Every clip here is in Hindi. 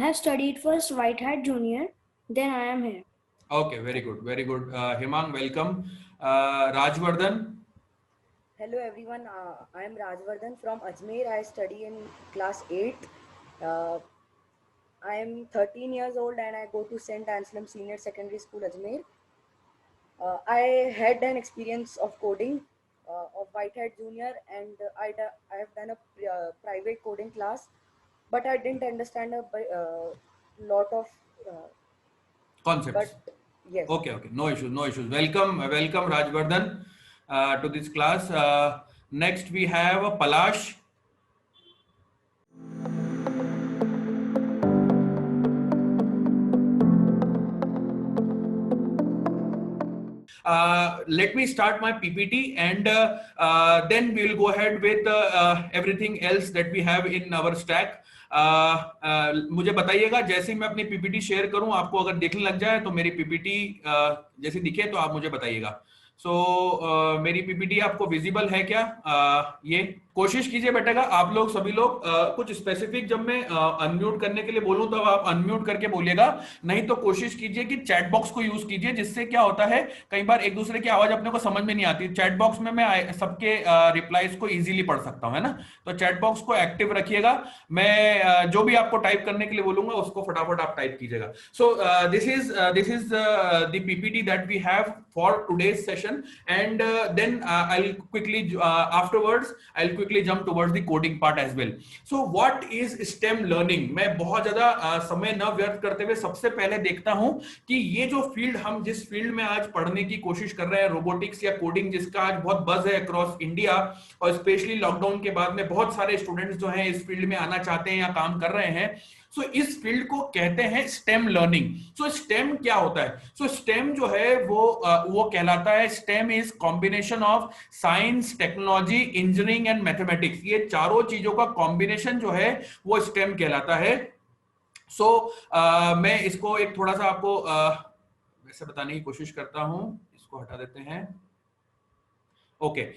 have studied first White Hat Junior, then I am here. Okay, very good, very good. Hemang, welcome. Rajvardhan. Hello everyone, I am Rajvardhan from Ajmer. I study in class 8th. I am 13 years old and I go to St. Anselm Senior Secondary School, Ajmer. I had an experience of coding of White Hat Junior, and I have done a private coding class, but I didn't understand a lot of Concepts. but yes. Okay, okay. No issues, no issues. Welcome, welcome, Rajvardhan, to this class. Next, we have Palash. Let me start my PPT and then we will go ahead with everything else that we have in our stack. मुझे बताइएगा जैसे ही मैं अपनी पीपीटी शेयर करूं, आपको अगर देखने लग जाए तो मेरी पीपीटी जैसे दिखे तो आप मुझे बताइएगा. मेरी पीपीटी आपको विजिबल है क्या? ये कोशिश कीजिए बेटा आप लोग सभी लोग कुछ स्पेसिफिक जब मैं अनम्यूट करने के लिए बोलूं तो आप अनम्यूट करके बोलिएगा, नहीं तो कोशिश कीजिए कि चैट बॉक्स को यूज कीजिए, जिससे क्या होता है कई बार एक दूसरे की आवाज अपने को समझ में नहीं आती. चैट बॉक्स में मैं सबके रिप्लाईज को इजीली पढ़ सकता हूं, है ना. तो चैट बॉक्स को एक्टिव रखिएगा. मैं जो भी आपको टाइप करने के लिए बोलूंगा उसको फटाफट आप टाइप कीजिएगा. So this is the PPT that we have for today's session, and then I'll quickly afterwards I'll quickly jump towards the coding part as well. So what is STEM learning? मैं बहुत ज्यादा समय न व्यर्थ करते हुए सबसे पहले देखता हूं कि ये जो फील्ड हम जिस फील्ड में आज पढ़ने की कोशिश कर रहे हैं, रोबोटिक्स या कोडिंग, जिसका आज बहुत बज है अक्रॉस इंडिया, और स्पेशली लॉकडाउन के बाद में बहुत सारे स्टूडेंट्स जो हैं इस फील्ड में आना चाहते हैं या काम कर रहे हैं. सो इस फील्ड को कहते हैं स्टेम लर्निंग. सो स्टेम क्या होता है? सो स्टेम जो है वो कहलाता है, stem is combination of science, technology, engineering and mathematics. ये चारों चीजों का कॉम्बिनेशन जो है वो स्टेम कहलाता है. सो मैं इसको एक थोड़ा सा आपको वैसे बताने की कोशिश करता हूं. इसको हटा देते हैं. Okay,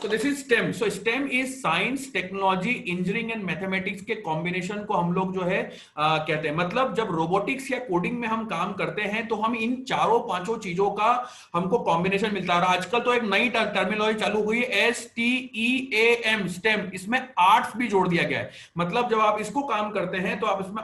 so this is STEM. So STEM is science, technology, engineering and mathematics के कॉम्बिनेशन को हम लोग जो है कहते हैं. मतलब जब रोबोटिक्स या कोडिंग में हम काम करते हैं तो हम इन चारों पांचों चीजों का हमको कॉम्बिनेशन मिलता है. आजकल तो एक नई टर्मिनोलॉजी चालू हुई है, STEAM, STEM. इसमें आर्ट्स भी जोड़ दिया गया है. मतलब जब आप इसको काम करते हैं तो आप इसमें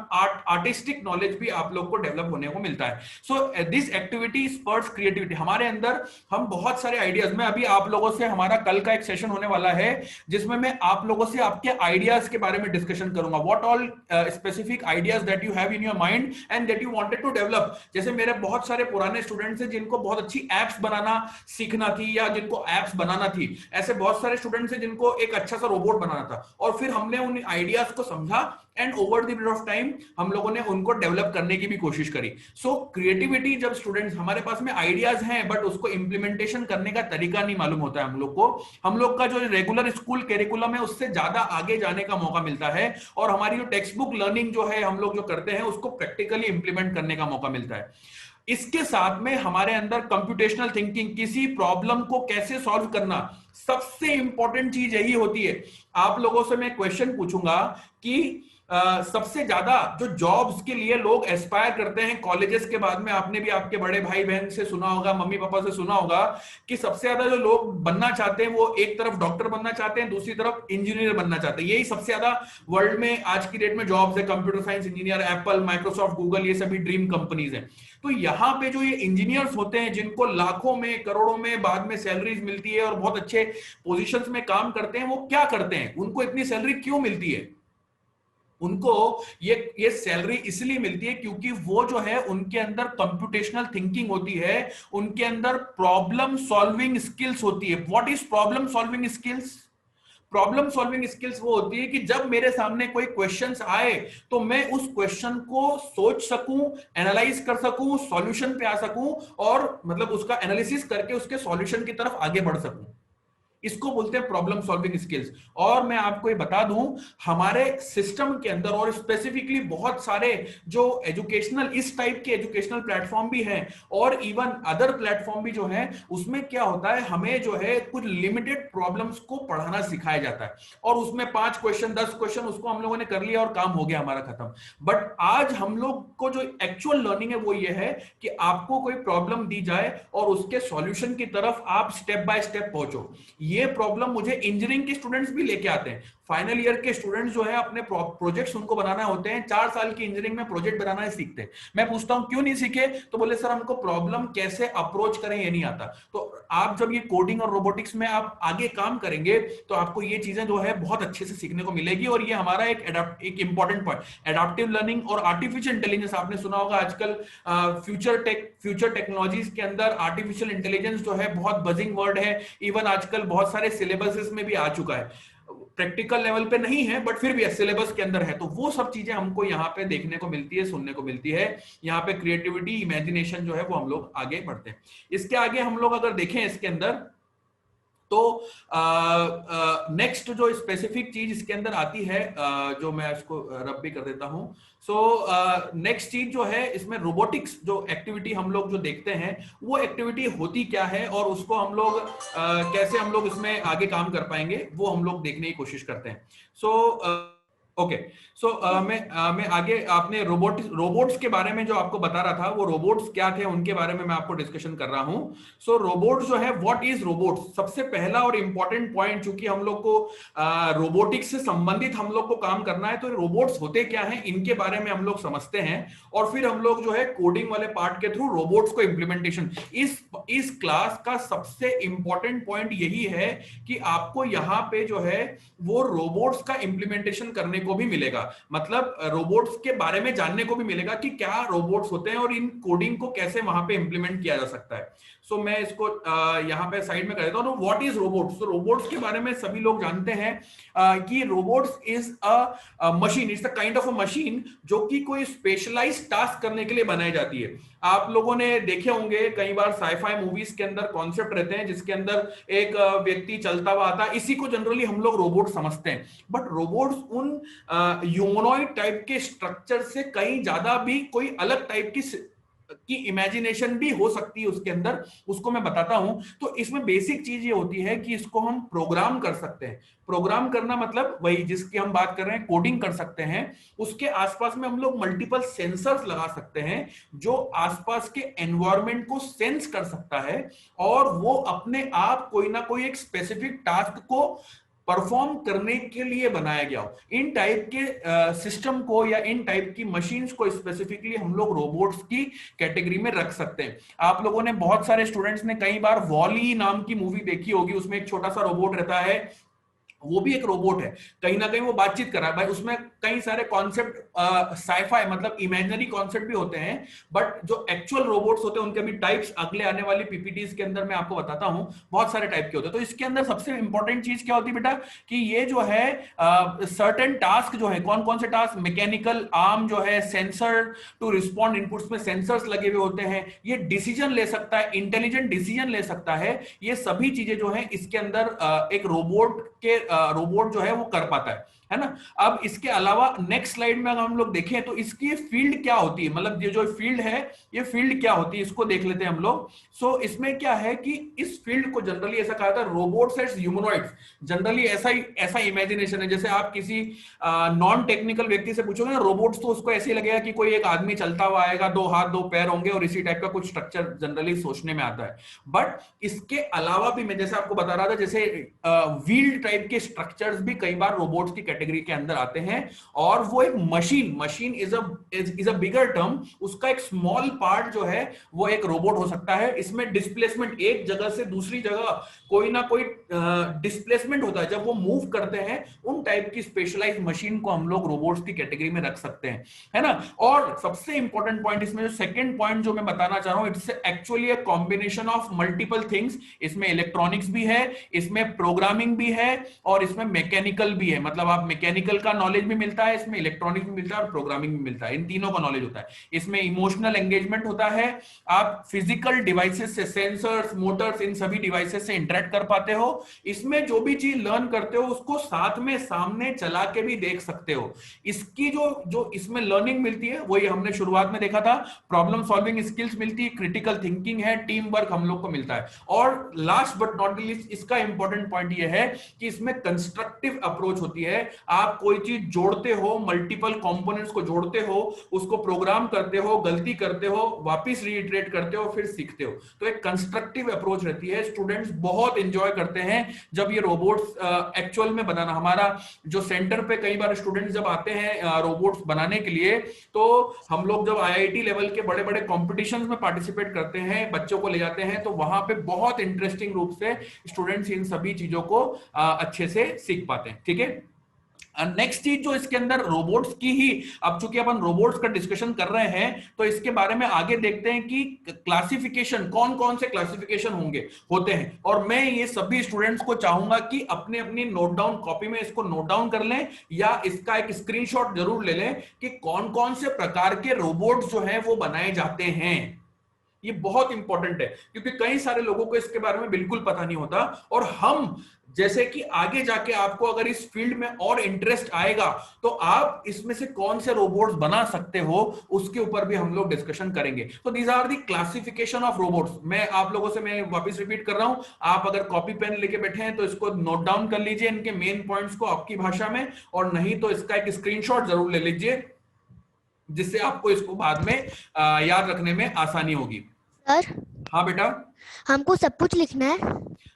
आर्टिस्टिक नॉलेज भी आप लोग को डेवलप होने को मिलता है. So this activity Spurs creativity. हमारे अंदर हम बहुत सारे आइडियाज, मैं अभी आप लोगों से हमारा कल का एक सेशन होने वाला है जिसमें मैं आप लोगों से आपके आइडियाज के बारे में डिस्कशन करूंगा. What all specific ideas that you have in your mind and that you wanted to develop. जैसे मेरे बहुत सारे पुराने स्टूडेंट्स हैं जिनको बहुत अच्छी एप्स बनाना सीखना थी या जिनको एप्स बनाना थी. ऐसे बहुत सारे स्टूडेंट्स हैं जिनको एक अच्छा सा रोबोट बनाना था, और फिर हमने उन आइडियाज को समझा and over the period of time हम लोगों ने उनको डेवलप करने की भी कोशिश करी. सो क्रिएटिविटी, जब स्टूडेंट्स, हमारे पास में आइडियाज हैं बट उसको इंप्लीमेंटेशन करने का तरीका नहीं मालूम होता है हम लोग को. हम लोग का जो रेगुलर स्कूल कैरिकुलम है उससे ज्यादा आगे जाने का मौका मिलता है, और हमारी जो टेक्स्ट बुक लर्निंग जो है हम लोग जो करते हैं उसको प्रैक्टिकली इंप्लीमेंट करने का मौका मिलता है. इसके साथ में हमारे अंदर कंप्यूटेशनल थिंकिंग, किसी प्रॉब्लम को कैसे सॉल्व करना, सबसे इंपॉर्टेंट चीज यही होती है. आप लोगों से मैं क्वेश्चन पूछूंगा कि सबसे ज्यादा जो जॉब्स के लिए लोग एस्पायर करते हैं कॉलेजेस के बाद में, आपने भी आपके बड़े भाई बहन से सुना होगा, मम्मी पापा से सुना होगा कि सबसे ज्यादा जो लोग बनना चाहते हैं वो एक तरफ डॉक्टर बनना चाहते हैं, दूसरी तरफ इंजीनियर बनना चाहते हैं. यही सबसे ज्यादा वर्ल्ड में आज की डेट में जॉब्स है. Computer science engineer, Apple, Microsoft, Google, ये सभी ड्रीम कंपनीज हैं. तो यहाँ पे जो ये इंजीनियर्स होते हैं जिनको लाखों में करोड़ों में बाद में सैलरीज मिलती है और बहुत अच्छे पोजीशंस में काम करते हैं, वो क्या करते हैं, उनको इतनी सैलरी क्यों मिलती है? उनको ये सैलरी इसलिए मिलती है क्योंकि वो जो है उनके अंदर कंप्यूटेशनल थिंकिंग होती है, उनके अंदर प्रॉब्लम सॉल्विंग स्किल्स होती है. What is problem solving skills? Problem solving skills वो होती है कि जब मेरे सामने कोई क्वेश्चंस आए तो मैं उस क्वेश्चन को सोच सकूं, एनालाइज कर सकूं, सॉल्यूशन पे आ सकूं, और मतलब उसका एनालिसिस करके उसके सॉल्यूशन की तरफ आगे बढ़ सकूं. इसको बोलते हैं प्रॉब्लम सॉल्विंग स्किल्स। और मैं आपको ये बता दूं, हमारे सिस्टम के अंदर और स्पेसिफिकली बहुत सारे जो एजुकेशनल, इस टाइप के एजुकेशनल प्लेटफॉर्म भी हैं और इवन अदर प्लेटफॉर्म भी जो है, उसमें क्या होता है, हमें जो है कुछ लिमिटेड प्रॉब्लम्स को पढ़ाना सिखाया जाता है और उसमें 5 क्वेश्चन 10 क्वेश्चन उसको हम लोगों ने कर लिया और काम हो गया हमारा खत्म। बट आज हम लोग को जो एक्चुअल लर्निंग है वो ये है कि आपको कोई प्रॉब्लम दी जाए और उसके सॉल्यूशन की तरफ आप स्टेप बाय स्टेप पहुंचो। ये प्रॉब्लम मुझे इंजीनियरिंग के स्टूडेंट्स भी लेके आते हैं। फाइनल ईयर के स्टूडेंट्स जो है अपने प्रोजेक्ट्स उनको बनाना होते हैं, 4 साल की इंजीनियरिंग में प्रोजेक्ट बनाना ही सीखते हैं। मैं पूछता हूं क्यों नहीं सीखे, तो बोले सर हमको प्रॉब्लम कैसे अप्रोच करें ये नहीं आता। तो आप जब ये कोडिंग और रोबोटिक्स में आप आगे काम करेंगे तो आपको ये चीजें जो है बहुत अच्छे से सीखने को मिलेगी। और ये हमारा एक इंपॉर्टेंट पॉइंट, एडाप्टिव लर्निंग और आर्टिफिशियल इंटेलिजेंस। आपने सुना होगा आजकल फ्यूचर टेक्नोलॉजीज के अंदर आर्टिफिशियल इंटेलिजेंस जो है बहुत बजिंग वर्ड है। इवन आजकल बहुत सारे सिलेबसेस में भी आ चुका है, प्रैक्टिकल लेवल पे नहीं है बट फिर भी सिलेबस के अंदर है। तो वो सब चीजें हमको यहाँ पे देखने को मिलती है, सुनने को मिलती है। यहाँ पे क्रिएटिविटी, इमेजिनेशन जो है वो हम लोग आगे बढ़ते हैं। इसके आगे हम लोग अगर देखें इसके अंदर, तो नेक्स्ट जो स्पेसिफिक चीज इसके अंदर आती है, जो मैं इसको रब भी कर देता हूं। सो नेक्स्ट चीज जो है इसमें रोबोटिक्स जो एक्टिविटी हम लोग जो देखते हैं, वो एक्टिविटी होती क्या है और उसको हम लोग कैसे हम लोग इसमें आगे काम कर पाएंगे, वो हम लोग देखने की कोशिश करते हैं। सो ओके, सो मैं आगे, आपने रोबोट्स के बारे में जो आपको बता रहा था, वो रोबोट्स क्या थे उनके बारे में मैं आपको डिस्कशन कर रहा हूं। सो रोबोट्स जो है, व्हाट इज रोबोट्स, सबसे पहला और इंपॉर्टेंट पॉइंट, चूंकि हम लोग को रोबोटिक्स से संबंधित हम लोग को काम करना है, तो रोबोट्स होते क्या हैं इनके बारे में हम लोग समझते हैं और फिर हम लोग जो है कोडिंग वाले पार्ट के थ्रू रोबोट्स को इंप्लीमेंटेशन। इस क्लास का सबसे इंपॉर्टेंट पॉइंट यही है कि आपको यहाँ पे जो है वो रोबोट्स का इंप्लीमेंटेशन करने को भी मिलेगा, मतलब रोबोट्स के बारे में जानने को भी मिलेगा कि क्या रोबोट्स होते हैं और इन कोडिंग को कैसे वहां पे इंप्लीमेंट किया जा सकता है। सो मैं इसको यहाँ पे साइड में कर देता हूँ। व्हाट इज रोबोट्स, तो रोबोट्स के बारे में सभी लोग जानते हैं कि robots is a machine, it's a kind of a machine जो कि कोई स्पेशलाइज्ड टास्क करने के लिए बनाई जाती है। आप लोगों ने देखे होंगे कई बार साइफाई मूवीज के अंदर कॉन्सेप्ट रहते हैं जिसके अंदर एक व्यक्ति चलता हुआ आता है, इसी को जनरली हम लोग रोबोट समझते हैं। बट रोबोट्स उन ह्यूमनॉइड टाइप के स्ट्रक्चर से कहीं ज्यादा भी कोई अलग टाइप की इमेजिनेशन भी हो सकती है उसके अंदर, उसको मैं बताता हूं। तो इसमें बेसिक चीज ये होती है कि इसको हम प्रोग्राम कर सकते हैं। प्रोग्राम करना मतलब वही जिसकी हम बात कर रहे हैं, कोडिंग कर सकते हैं। उसके आसपास में हम लोग मल्टीपल सेंसर्स लगा सकते हैं जो आसपास के एनवायरनमेंट को सेंस कर सकता है और वो अपने आप कोई ना कोई एक स्पेसिफिक टास्क को परफॉर्म करने के लिए बनाया गया हो। इन टाइप के सिस्टम को या इन टाइप की मशीन्स को स्पेसिफिकली हम लोग रोबोट्स की कैटेगरी में रख सकते हैं। आप लोगों ने, बहुत सारे स्टूडेंट्स ने कई बार वॉली नाम की मूवी देखी होगी, उसमें एक छोटा सा रोबोट रहता है, वो भी एक रोबोट है, कहीं ना कहीं वो बातचीत कर रहा है भाई। उसमें कई सारे कॉन्सेप्ट साइफाई मतलब इमेजिनरी कॉन्सेप्ट भी होते हैं, बट जो एक्चुअल रोबोट्स होते हैं उनके भी टाइप्स अगले आने वाली पीपीटीज के अंदर मैं आपको बताता हूं, बहुत सारे टाइप के होते हैं। तो इसके अंदर सबसे इंपॉर्टेंट चीज क्या होती है बेटा, कि ये जो है सर्टेन टास्क जो है, कौन कौन से टास्क, मैकेनिकल आर्म जो है, सेंसर टू रिस्पॉन्ड इनपुट्स में सेंसर्स लगे हुए होते हैं, ये डिसीजन ले सकता है, इंटेलिजेंट डिसीजन ले सकता है। ये सभी चीजें जो है इसके अंदर एक रोबोट जो है वो कर पाता है ना। अब इसके अलावा नेक्स्ट स्लाइड में अगर हम लोग देखें तो इसकी फील्ड क्या होती है, मतलब ये जो फील्ड है, ये फील्ड क्या होती है, इसको देख लेते हैं हम लोग। सो इसमें क्या है कि इस फील्ड को जनरली ऐसा कहा था रोबोट्स एंड ह्यूमनॉइड्स। जनरली ऐसा इमेजिनेशन है, जैसे आप किसी नॉन टेक्निकल व्यक्ति से पूछोगे ना रोबोट्स, तो उसको ऐसे ही लगेगा कि कोई एक आदमी चलता हुआ आएगा, 2 हाथ 2 पैर होंगे और इसी टाइप का कुछ स्ट्रक्चर जनरली सोचने में आता है। बट इसके अलावा भी मैं जैसे आपको बता रहा था, जैसे व्हील टाइप के स्ट्रक्चर्स भी कई बार रोबोट्स की कैटेगरी के अंदर आते हैं। और वो एक machine is a bigger term, उसका एक स्मॉल पार्ट जो है वो एक रोबोट हो सकता है। इसमें डिस्प्लेसमेंट, एक जगह से दूसरी जगह कोई ना कोई डिस्प्लेसमेंट होता है, जब वो मूव करते हैं, उन टाइप की स्पेशलाइज्ड मशीन को हम लोग रोबोट्स की कैटेगरी में रख सकते हैं, है ना। और सबसे इंपॉर्टेंट पॉइंट इसमें जो सेकंड पॉइंट जो मैं बताना चाह रहा हूं, it's actually a combination of multiple things. इसमें इलेक्ट्रॉनिक्स भी है, इसमें प्रोग्रामिंग भी है और इसमें मैकेनिकल भी है। मतलब आप मैकेनिकल का नॉलेज भी मिलता है, इसमें इलेक्ट्रॉनिक भी मिलता है और प्रोग्रामिंग भी मिलता है, इन तीनों का नॉलेज होता है। इसमें इमोशनल एंगेजमेंट होता है, आप फिजिकल डिवाइसेस से, सेंसर्स, मोटर्स, इन सभी डिवाइसेस से इंटरेक्ट कर पाते हो। इसमें जो भी चीज लर्न करते हो उसको साथ में सामने चला के भी देख सकते हो। इसकी जो जो इसमें लर्निंग मिलती है वही हमने शुरुआत में देखा था, प्रॉब्लम सॉल्विंग स्किल्स मिलती है, क्रिटिकल थिंकिंग है, टीम वर्क हम लोग को मिलता है। और लास्ट बट नॉट लीस्ट इसका इंपॉर्टेंट पॉइंट यह है कि इसमें कंस्ट्रक्टिव अप्रोच होती है। आप कोई चीज जोड़ते हो, मल्टीपल कंपोनेंट्स को जोड़ते हो, उसको प्रोग्राम करते हो, गलती करते हो, वापस रीइटरेट करते हो, फिर सीखते हो। तो एक कंस्ट्रक्टिव अप्रोच रहती है। स्टूडेंट्स बहुत एंजॉय करते हैं जब ये रोबोट्स एक्चुअल में बनाना, हमारा जो सेंटर पे कई बार स्टूडेंट्स जब आते हैं रोबोट्स बनाने के लिए, तो हम लोग जब आईआईटी लेवल के बड़े बड़े कॉम्पिटिशंस में पार्टिसिपेट करते हैं, बच्चों को ले जाते हैं, तो वहां पे बहुत इंटरेस्टिंग रूप से स्टूडेंट्स इन सभी चीजों को अच्छे से सीख पाते हैं। ठीक है, नेक्स्ट चीज जो इसके अंदर रोबोट्स की ही, अब चूंकि अपन रोबोट्स का डिस्कशन कर रहे हैं तो इसके बारे में आगे देखते हैं कि क्लासिफिकेशन, कौन कौन से क्लासिफिकेशन होते हैं। और मैं ये सभी स्टूडेंट्स को चाहूंगा कि अपने अपनी नोट डाउन कॉपी में इसको नोट डाउन कर लें या इसका एक स्क्रीनशॉट जरूर ले लें कि कौन कौन से प्रकार के रोबोट्स जो हैं वो बनाए जाते हैं। ये बहुत इंपॉर्टेंट है क्योंकि कई सारे लोगों को इसके बारे में बिल्कुल पता नहीं होता, और हम जैसे कि आगे जाके आपको अगर इस फील्ड में और इंटरेस्ट आएगा तो आप इसमें से कौन से रोबोट्स बना सकते हो उसके ऊपर भी हम लोग डिस्कशन करेंगे। तो these are the classification of robots. मैं आप लोगों से मैं वापस रिपीट कर रहा हूं, आप अगर कॉपी पेन लेके बैठे हैं तो इसको नोट डाउन कर लीजिए, इनके मेन पॉइंट्स को आपकी भाषा में, और नहीं तो इसका एक स्क्रीनशॉट जरूर ले लीजिए जिससे आपको इसको बाद में याद रखने में आसानी होगी। सर, हाँ बेटा, हमको सब कुछ लिखना है?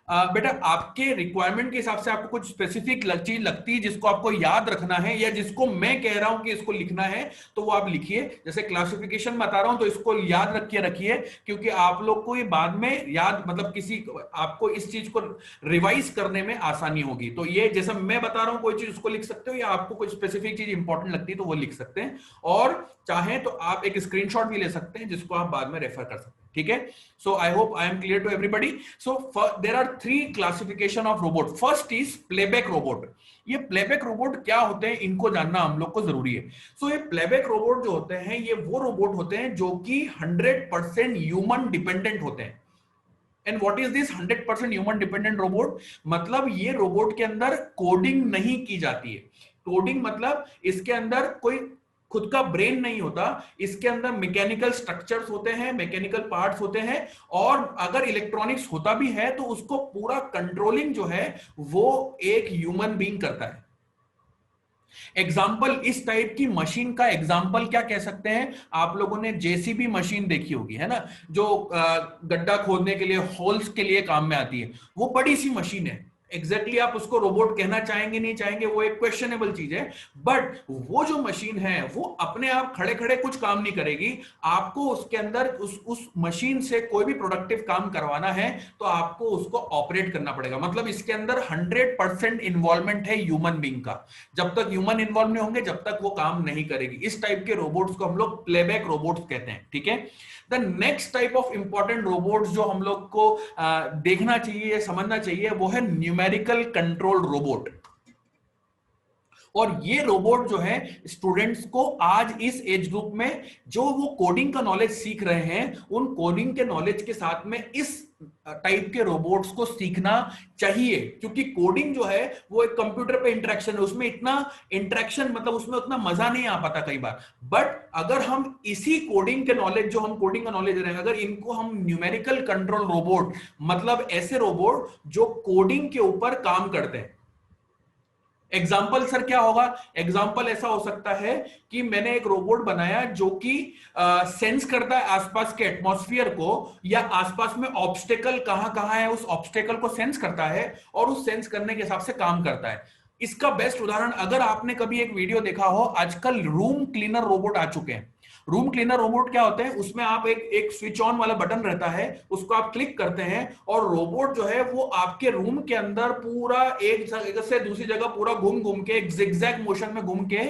बेटा आपके रिक्वायरमेंट के हिसाब से आपको कुछ स्पेसिफिक चीज लगती है जिसको आपको याद रखना है, या जिसको मैं कह रहा हूं कि इसको लिखना है तो वो आप लिखिए। जैसे क्लासिफिकेशन बता रहा हूं तो इसको याद रखिए क्योंकि आप लोग को ये बाद में याद, मतलब किसी आपको इस चीज को रिवाइज करने में आसानी होगी। तो ये जैसे मैं बता रहा हूं कोई चीज उसको लिख सकते हो, या आपको कोई स्पेसिफिक चीज इंपॉर्टेंट लगती है तो वो लिख सकते हैं, और चाहे तो आप एक स्क्रीनशॉट भी ले सकते हैं जिसको आप बाद में रेफर कर सकते हैं। ठीक है, so I hope I am clear to everybody. So there are 3 classification of robot. First is playback robot. ये प्लेबैक रोबोट क्या होते हैं इनको जानना हम लोग को जरूरी है। सो ये प्लेबैक रोबोट जो होते हैं ये वो रोबोट होते हैं जो कि 100% ह्यूमन डिपेंडेंट होते हैं। And what is this 100% human dependent robot? मतलब ये रोबोट के अंदर कोडिंग नहीं की जाती है। कोडिंग मतलब इसके अंदर कोई खुद का ब्रेन नहीं होता, इसके अंदर मैकेनिकल स्ट्रक्चर्स होते हैं, मैकेनिकल पार्ट्स होते हैं, और अगर इलेक्ट्रॉनिक्स होता भी है तो उसको पूरा कंट्रोलिंग जो है वो एक ह्यूमन बीइंग करता है। एग्जाम्पल, इस टाइप की मशीन का एग्जाम्पल क्या कह सकते हैं? आप लोगों ने जेसीबी मशीन देखी होगी, है ना, जो गड्ढा खोदने के लिए, होल्स के लिए काम में आती है। वो बड़ी सी मशीन है। एग्जैक्टली आप उसको रोबोट कहना चाहेंगे नहीं चाहेंगे वो एक क्वेश्चनेबल चीज है, बट वो जो मशीन है वो अपने आप खड़े खड़े कुछ काम नहीं करेगी। आपको उसके अंदर उस मशीन से कोई भी प्रोडक्टिव काम करवाना है तो आपको उसको ऑपरेट करना पड़ेगा। मतलब इसके अंदर 100% इन्वॉल्वमेंट है ह्यूमन बीइंग का। जब तक ह्यूमन इन्वॉल्व नहीं होंगे जब तक वो काम नहीं करेगी। इस टाइप के रोबोट्स को हम लोग प्लेबैक रोबोट्स कहते हैं। ठीक है, the next type of important robots जो हम लोग को देखना चाहिए, समझना चाहिए, वो है न्यूमेरिकल कंट्रोल रोबोट। और ये रोबोट जो है स्टूडेंट्स को आज इस एज ग्रुप में जो वो कोडिंग का नॉलेज सीख रहे हैं, उन कोडिंग के नॉलेज के साथ में इस टाइप के रोबोट्स को सीखना चाहिए, क्योंकि कोडिंग जो है वो एक कंप्यूटर पे इंटरेक्शन है, उसमें इतना इंटरेक्शन, मतलब उसमें उतना मजा नहीं आ पाता कई बार। बट अगर हम इसी कोडिंग के नॉलेज, जो हम कोडिंग का नॉलेज दे रहे हैं, अगर इनको हम न्यूमेरिकल कंट्रोल रोबोट, मतलब ऐसे रोबोट जो कोडिंग के ऊपर काम करते हैं। एग्जाम्पल सर क्या होगा? एग्जाम्पल ऐसा हो सकता है कि मैंने एक रोबोट बनाया जो कि सेंस करता है आसपास के एटमॉस्फेयर को, या आसपास में ऑब्स्टेकल कहां कहां है उस ऑब्स्टेकल को सेंस करता है और उस सेंस करने के हिसाब से काम करता है। इसका बेस्ट उदाहरण, अगर आपने कभी एक वीडियो देखा हो, आजकल रूम क्लीनर रोबोट आ चुके हैं। रूम क्लीनर रोबोट क्या होते हैं? उसमें आप एक स्विच ऑन वाला बटन रहता है, उसको आप क्लिक करते हैं और रोबोट जो है वो आपके रूम के अंदर पूरा एक जगह से दूसरी जगह पूरा घूम घूम के, एक जिगजैग मोशन में घूम के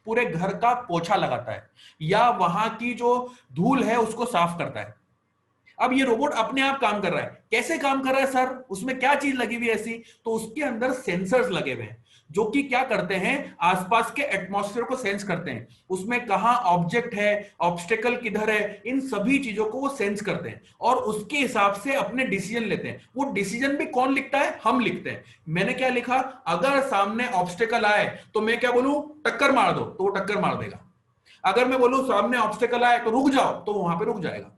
पूरे घर का पोछा लगाता है, या वहां की जो धूल है उसको साफ करता है। अब ये रोबोट अपने आप काम कर रहा है। कैसे काम कर रहा है सर, उसमें क्या चीज लगी हुई है ऐसी? तो उसके अंदर सेंसर्स लगे हुए हैं जो कि क्या करते हैं, आसपास के एटमॉस्फेयर को सेंस करते हैं। उसमें कहां ऑब्जेक्ट है, ऑब्स्टेकल किधर है, इन सभी चीजों को वो सेंस करते हैं और उसके हिसाब से अपने डिसीजन लेते हैं। वो डिसीजन भी कौन लिखता है? हम लिखते हैं। मैंने क्या लिखा, अगर सामने ऑब्स्टेकल आए तो मैं क्या बोलूं, टक्कर मार दो, तो वो टक्कर मार देगा। अगर मैं बोलूं सामने ऑब्स्टेकल आए तो रुक जाओ, तो वहां पे रुक जाएगा।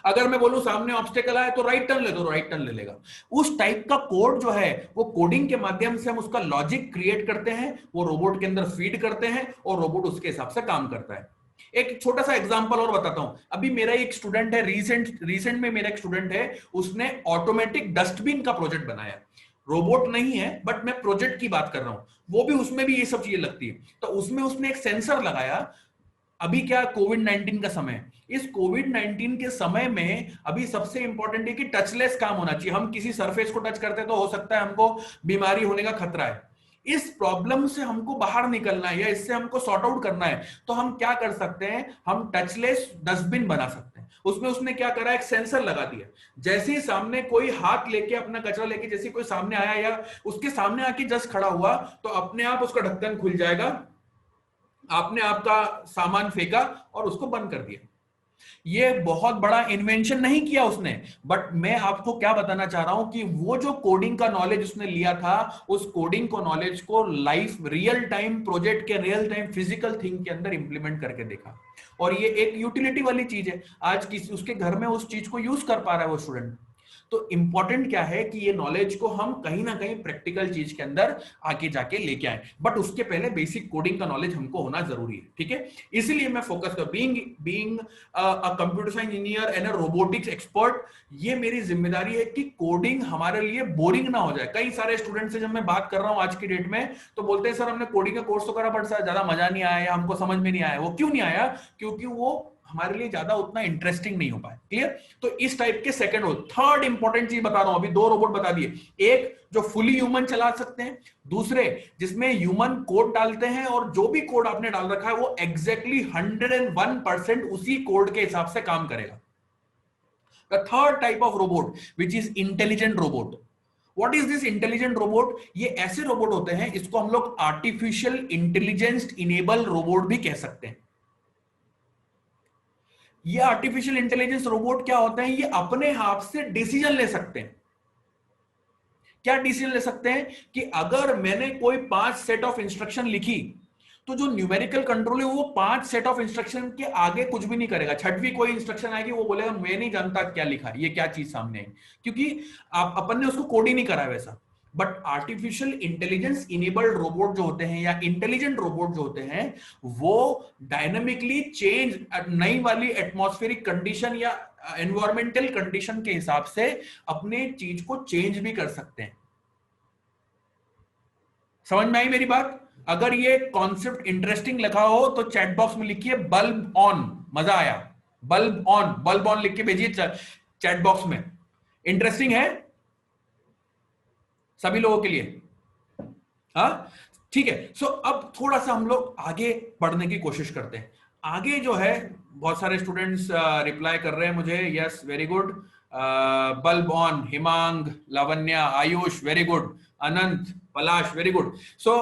अगर मैं बोलूं सामने ऑब्स्टेकल आए तो राइट टर्न ले दो, राइट टर्न ले लेगा। उस टाइप का कोड जो है वो कोडिंग के माध्यम से हम उसका लॉजिक क्रिएट करते हैं, वो रोबोट के अंदर फीड करते हैं और रोबोट उसके हिसाब से काम करता है। एक छोटा सा एग्जांपल और बताता हूं। अभी मेरा एक स्टूडेंट है, रीसेंट में मेरा एक स्टूडेंट है, उसने ऑटोमेटिक डस्टबिन का प्रोजेक्ट बनाया। रोबोट नहीं है बट मैं प्रोजेक्ट की बात कर रहा हूं। वो भी, उसमें भी ये सब चीजें लगती है। तो उसमें उसने एक सेंसर लगाया। अभी क्या, कोविड-19 का समय, इस कोविड-19 के समय में अभी सबसे इंपॉर्टेंट है कि टचलेस काम होना चाहिए। हम किसी सरफेस को टच करते हैं तो हो सकता है हमको बीमारी होने का खतरा है। इस प्रॉब्लम से हमको बाहर निकलना है या इससे हमको सॉर्ट आउट करना है, तो हम क्या कर सकते हैं, हम टचलेस डस्टबिन बना सकते हैं। उसमें उसने क्या करा, एक सेंसर लगा दिया। जैसे ही सामने कोई हाथ लेके, अपना कचरा लेके जैसे कोई सामने आया या उसके सामने आके जस्ट खड़ा हुआ, तो अपने आप उसका ढक्कन खुल जाएगा। आपने आपका सामान फेंका और उसको बंद कर दिया। ये बहुत बड़ा इन्वेंशन नहीं किया उसने, बट मैं आपको क्या बताना चाह रहा हूं कि वो जो कोडिंग का नॉलेज उसने लिया था, उस कोडिंग को नॉलेज को लाइफ रियल टाइम प्रोजेक्ट के, रियल टाइम फिजिकल थिंग के अंदर इंप्लीमेंट करके देखा। और ये एक यूटिलिटी वाली चीज है। आज किसी उसके घर में उस चीज को यूज कर पा रहा है वो स्टूडेंट। तो इंपॉर्टेंट क्या है कि ये नॉलेज को हम कहीं ना कहीं प्रैक्टिकल चीज के अंदर आगे जाके लेके आए, बट उसके पहले बेसिक कोडिंग का नॉलेज हमको होना जरूरी है। ठीक है, इसलिए मैं फोकस कर being a computer science engineer and a robotics expert, ये मेरी जिम्मेदारी है कि कोडिंग हमारे लिए बोरिंग ना हो जाए। कई सारे स्टूडेंट से जब मैं बात कर रहा हूं आज की डेट में, तो बोलते हैं सर हमने कोडिंग का कोर्स तो करा बट सर ज्यादा मजा नहीं आया या हमको समझ में नहीं आया। वो क्यों नहीं आया? क्योंकि वो हमारे लिए ज्यादा उतना इंटरेस्टिंग नहीं हो पाए। क्लियर? तो इस टाइप के सेकंड हो। थर्ड इंपॉर्टेंट चीज बता रहा हूं, अभी दो रोबोट बता दिए। एक जो फुली ह्यूमन चला सकते हैं, दूसरे जिसमें ह्यूमन कोड डालते हैं और जो भी कोड आपने डाल रखा है वो एग्जैक्टली 101% उसी कोड के हिसाब से काम करेगा। The third type of robot which is intelligent robot. What is this intelligent robot? ये ऐसे रोबोट होते हैं, इसको हम लोग आर्टिफिशियल इंटेलिजेंस इनेबल रोबोट भी कह सकते हैं। ये आर्टिफिशियल इंटेलिजेंस रोबोट क्या होते हैं, ये अपने हाथ से डिसीजन ले सकते हैं। क्या डिसीजन ले सकते हैं कि अगर मैंने कोई 5 सेट ऑफ इंस्ट्रक्शन लिखी, तो जो न्यूमेरिकल कंट्रोल है वो 5 सेट ऑफ इंस्ट्रक्शन के आगे कुछ भी नहीं करेगा। छठवीं कोई इंस्ट्रक्शन आएगी वो बोलेगा मैं नहीं जानता क्या लिखा है, ये क्या चीज सामने है, क्योंकि आप अपन ने उसको कोड ही नहीं करा वैसा। But artificial intelligence enabled robot जो होते हैं या इंटेलिजेंट रोबोट जो होते हैं, वो डायनामिकली चेंज, नई वाली एटमॉस्फेरिक कंडीशन या एनवायरमेंटल कंडीशन के हिसाब से अपने चीज को चेंज भी कर सकते हैं। समझ में आई मेरी बात? अगर ये कॉन्सेप्ट इंटरेस्टिंग लगा हो तो चैट बॉक्स में लिखिए बल्ब ऑन, मजा आया। बल्ब ऑन, बल्ब ऑन लिख के भेजिए चैट बॉक्स में। इंटरेस्टिंग है सभी लोगों के लिए? हाँ, ठीक है। सो अब थोड़ा सा हम लोग आगे बढ़ने की कोशिश करते हैं। आगे जो है बहुत सारे स्टूडेंट्स रिप्लाई कर रहे हैं मुझे, yes very good. Bulb on, Himang, Lavanya, Ayush very good, Anant, Palash very good. So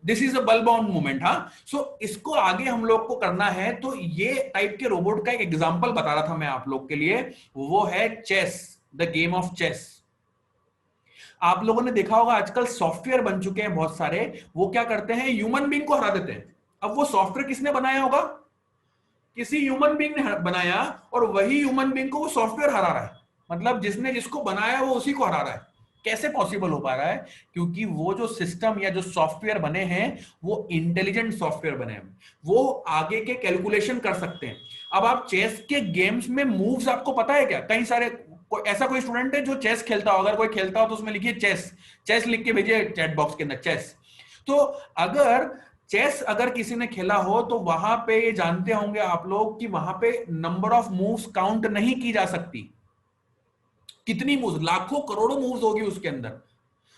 this is a bulb on movement. हाँ, सो इसको आगे हम लोग को करना है। तो ये टाइप के रोबोट का एक एग्जांपल बता रहा था मैं आप लोग के लिए, वो है chess, the game of chess. आप लोगों ने देखा होगा आजकल सॉफ्टवेयर बन चुके हैं बहुत सारे, वो क्या करते हैं, ह्यूमन बीइंग को हरा देते हैं। अब वो सॉफ्टवेयर किसने बनाया होगा? किसी ह्यूमन बीइंग ने बनाया, और वही ह्यूमन बीइंग को वो सॉफ्टवेयर हरा रहा है। मतलब जिसने जिसको बनाया वो उसी को हरा रहा है। कैसे पॉसिबल हो पा रहा है? क्योंकि वो जो सिस्टम या जो सॉफ्टवेयर बने हैं वो इंटेलिजेंट सॉफ्टवेयर बने हैं, वो आगे के कैलकुलेशन कर सकते हैं। अब आप चेस के गेम्स में मूव्स आपको पता है क्या? कई सारे, ऐसा कोई स्टूडेंट है जो चेस खेलता हो? अगर कोई खेलता हो तो उसमें लिखिए चेस, चेस लिख के भेजिए चैट बॉक्स के अंदर, चेस। तो अगर चेस अगर किसी ने खेला हो तो वहां पे ये जानते होंगे आप लोग कि वहां पे नंबर ऑफ मूव्स काउंट नहीं की जा सकती। कितनी मूव्स, लाखों करोड़ों मूव्स होगी उसके अंदर।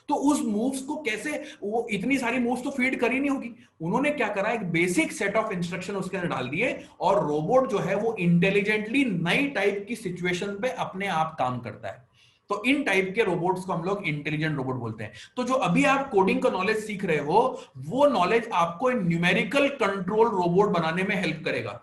तो तो उस मूव्स को कैसे, वो इतनी सारी मूव्स तो फीड करी नहीं होगी, उन्होंने क्या करा, एक बेसिक सेट ऑफ इंस्ट्रक्शन उसके अंदर डाल दिए और रोबोट जो है वो इंटेलिजेंटली नई टाइप की सिचुएशन पे अपने आप काम करता है। तो इन टाइप के रोबोट्स को हम लोग इंटेलिजेंट रोबोट बोलते हैं। तो जो अभी आप कोडिंग का नॉलेज सीख रहे हो, वो नॉलेज आपको न्यूमेरिकल कंट्रोल रोबोट बनाने में हेल्प करेगा।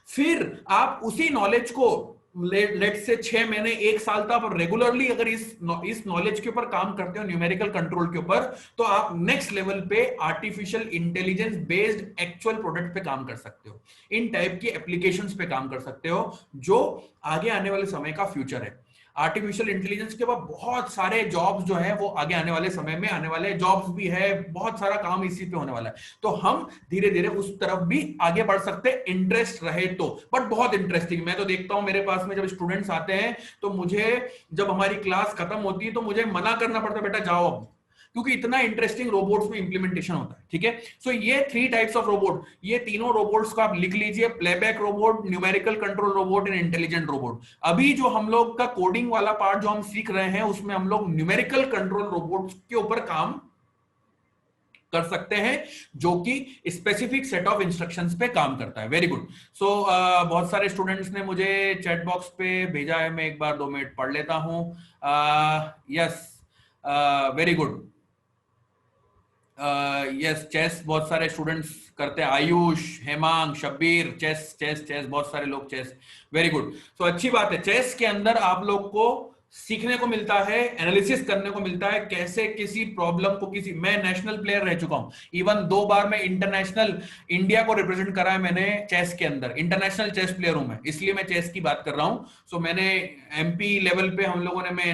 फिर आप उसी नॉलेज को लेट से 6 महीने 1 साल तक आप रेगुलरली अगर इस नॉलेज के ऊपर काम करते हो, न्यूमेरिकल कंट्रोल के ऊपर, तो आप नेक्स्ट लेवल पे artificial intelligence based actual product पे काम कर सकते हो, इन टाइप की एप्लीकेशंस पे काम कर सकते हो, जो आगे आने वाले समय का फ्यूचर है। आर्टिफिशियल इंटेलिजेंस के बाद बहुत सारे जॉब्स जो है वो आगे आने वाले समय में आने वाले जॉब्स भी है, बहुत सारा काम इसी पे होने वाला है। तो हम धीरे धीरे उस तरफ भी आगे बढ़ सकते हैं, इंटरेस्ट रहे तो। बट बहुत इंटरेस्टिंग, मैं तो देखता हूं मेरे पास में जब स्टूडेंट्स आते हैं तो मुझे, जब हमारी क्लास खत्म होती है तो मुझे मना करना पड़ता है, बेटा जाओ अब, क्योंकि इतना इंटरेस्टिंग रोबोट्स में इंप्लीमेंटेशन होता है। ठीक है, सो ये 3 टाइप्स ऑफ रोबोट, ये तीनों रोबोट्स को आप लिख लीजिए, playback robot, numerical control robot and intelligent robot. अभी जो हम लोग का कोडिंग वाला पार्ट जो हम सीख रहे हैं, उसमें हम लोग न्यूमेरिकल कंट्रोल रोबोट्स के ऊपर काम कर सकते हैं, जो कि स्पेसिफिक सेट ऑफ इंस्ट्रक्शंस पे काम करता है। Very good. सो बहुत सारे स्टूडेंट्स ने मुझे चैट बॉक्स पे भेजा है, मैं एक बार 2 मिनट पढ़ लेता हूं। Yes, very good. Yes, chess बहुत सारे स्टूडेंट्स करते हैं, Ayush, Hemang, Shabbir, chess chess chess, बहुत सारे लोग चेस। Very good. सो अच्छी बात है, चेस के अंदर आप लोग को सीखने को मिलता है, एनालिसिस करने को मिलता है, कैसे किसी प्रॉब्लम को किसी, मैं नेशनल प्लेयर रह चुका हूं, इवन 2 बार मैं इंटरनेशनल इंडिया को रिप्रेजेंट करा है मैंने चेस के अंदर, इंटरनेशनल चेस प्लेयर हूं मैं, इसलिए मैं चेस की बात कर रहा हूं। सो मैंने एमपी लेवल पे हम लोगों ने, मैं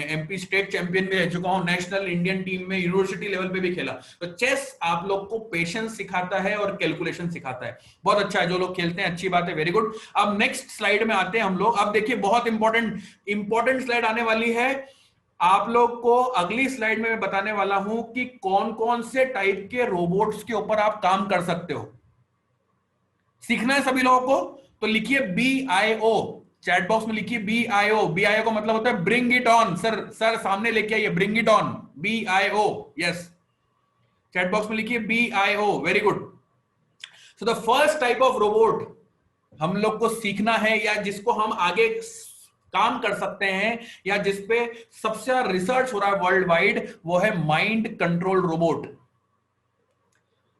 एमपी स्टेट चैंपियन भी रह चुका हूं, नेशनल इंडियन टीम में यूनिवर्सिटी लेवल पे भी खेला। तो चेस आप लोग को पेशेंस सिखाता है और कैलकुलेशन सिखाता है, बहुत अच्छा है, जो लोग खेलते हैं अच्छी बात है, वेरी गुड। अब नेक्स्ट स्लाइड में आते हैं हम लोग। अब देखिए बहुत इंपॉर्टेंट स्लाइड आने वाली है आप लोग को। अगली स्लाइड में मैं बताने वाला हूं कि कौन कौन से टाइप के रोबोट्स के ऊपर आप काम कर सकते हो। सीखना है सभी लोगों को, तो लिखिए BIO, चैट बॉक्स में लिखिए BIO। BIO का मतलब होता है ब्रिंग इट ऑन। सर सामने लेके आइए, bring it on, BIO। Yes, chat box में लिखिए BIO। Very good. So the first type of robot हम लोग को सीखना है, या जिसको हम आगे काम कर सकते हैं, या जिसपे सबसे ज्यादा रिसर्च हो रहा है वर्ल्ड वाइड, वो है mind control robot.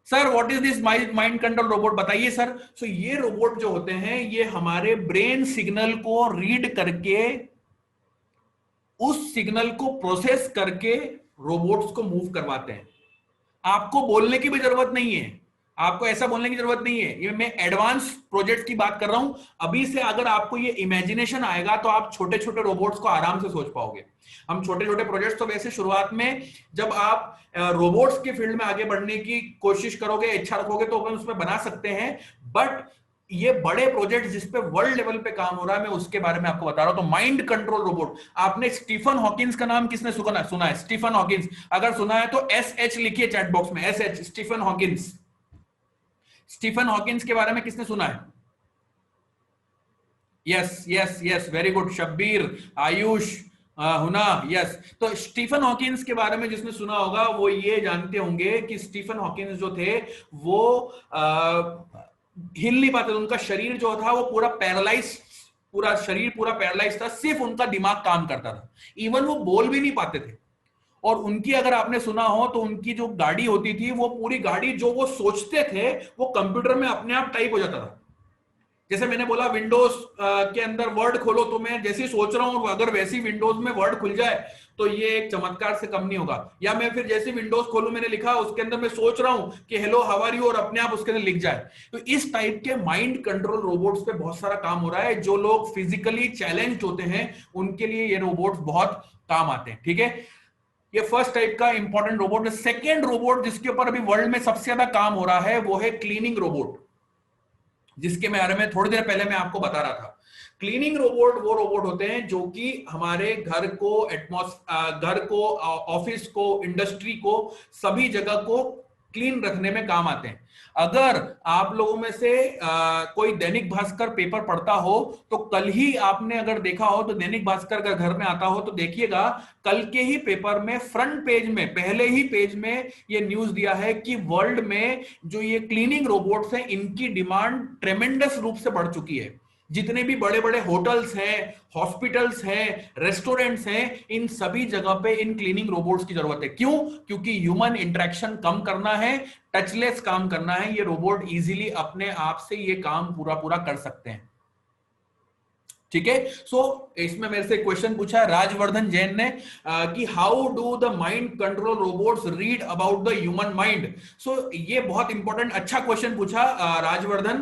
Sir what is this mind control robot, बताइए सर। सो ये रोबोट जो होते हैं, ये हमारे ब्रेन सिग्नल को रीड करके, उस सिग्नल को प्रोसेस करके रोबोट्स को मूव करवाते हैं। आपको बोलने की भी जरूरत नहीं है, आपको ऐसा बोलने की जरूरत नहीं है, ये मैं एडवांस प्रोजेक्ट की बात कर रहा हूं। अभी से अगर आपको ये इमेजिनेशन आएगा तो आप छोटे छोटे रोबोट्स को आराम से सोच पाओगे। हम छोटे छोटे प्रोजेक्ट्स तो वैसे शुरुआत में जब आप रोबोट्स के फील्ड में आगे बढ़ने की कोशिश करोगे, इच्छा रखोगे, तो अपन उसमें बना सकते हैं। बट ये बड़े प्रोजेक्ट जिसपे वर्ल्ड लेवल पे काम हो रहा है, मैं उसके बारे में आपको बता रहा हूं। तो माइंड कंट्रोल रोबोट, आपने स्टीफन हॉकिंस का नाम किसने सुना है? स्टीफन हॉकिंस, अगर सुना है तो SH लिखिए चैट बॉक्स में, SH, Stephen Hawkins. Stephen Hawkins के बारे में किसने सुना है? Yes yes yes, very good. Shabbir, Ayush, Huna, yes. तो स्टीफन हॉकिंस के बारे में जिसने सुना होगा वो ये जानते होंगे कि स्टीफन हॉकिंस जो थे वो हिल नहीं पाते थे, उनका शरीर जो था वो पूरा पैरालाइज, पूरा शरीर पूरा पैरालाइज था, सिर्फ उनका दिमाग काम करता था, इवन वो बोल भी नहीं पाते थे। और उनकी अगर आपने सुना हो तो उनकी जो गाड़ी होती थी, वो पूरी गाड़ी जो वो सोचते थे वो कंप्यूटर में अपने आप टाइप हो जाता था। जैसे मैंने बोला विंडोज के अंदर वर्ड खोलो, तो मैं जैसे ही सोच रहा हूं अगर वैसी विंडोज में वर्ड खुल जाए तो ये एक चमत्कार से कम नहीं होगा। या मैं फिर जैसे विंडोज खोलूं, मैंने लिखा उसके अंदर मैं सोच रहा हूं कि हेलो हाउ आर यू, और अपने आप उसके अंदर लिख जाए। तो इस टाइप के माइंड कंट्रोल रोबोट्स पे बहुत सारा काम हो रहा है। जो लोग फिजिकली चैलेंज्ड होते हैं उनके लिए ये रोबोट्स बहुत काम आते हैं। ठीक है, ये फर्स्ट टाइप का इंपॉर्टेंट रोबोट है। सेकेंड रोबोट जिसके ऊपर अभी वर्ल्ड में सबसे ज्यादा काम हो रहा है वो है क्लीनिंग रोबोट, जिसके बारे में थोड़ी देर पहले मैं आपको बता रहा था। क्लीनिंग रोबोट वो रोबोट होते हैं जो कि हमारे घर को, घर को, ऑफिस को, इंडस्ट्री को, सभी जगह को क्लीन रखने में काम आते हैं। अगर आप लोगों में से कोई दैनिक भास्कर पेपर पढ़ता हो तो कल ही आपने अगर देखा हो तो दैनिक भास्कर का घर में आता हो तो देखिएगा कल के ही पेपर में फ्रंट पेज में पहले ही पेज में ये न्यूज दिया है कि वर्ल्ड में जो ये क्लीनिंग रोबोट्स हैं इनकी डिमांड ट्रेमेंडस रूप से बढ़ चुकी है। जितने भी बड़े बड़े होटल्स हैं, हॉस्पिटल्स हैं, रेस्टोरेंट्स हैं, इन सभी जगह पे इन क्लीनिंग रोबोट्स की जरूरत है। क्यों? क्योंकि ह्यूमन इंटरेक्शन कम करना है, टचलेस काम करना है। ये रोबोट इजीली अपने आप से ये काम पूरा पूरा कर सकते हैं। ठीक है। सो इसमें मेरे से क्वेश्चन पूछा राजवर्धन जैन ने कि how do the mind control robots read about the human mind. So ये बहुत इंपॉर्टेंट अच्छा क्वेश्चन पूछा Rajvardhan,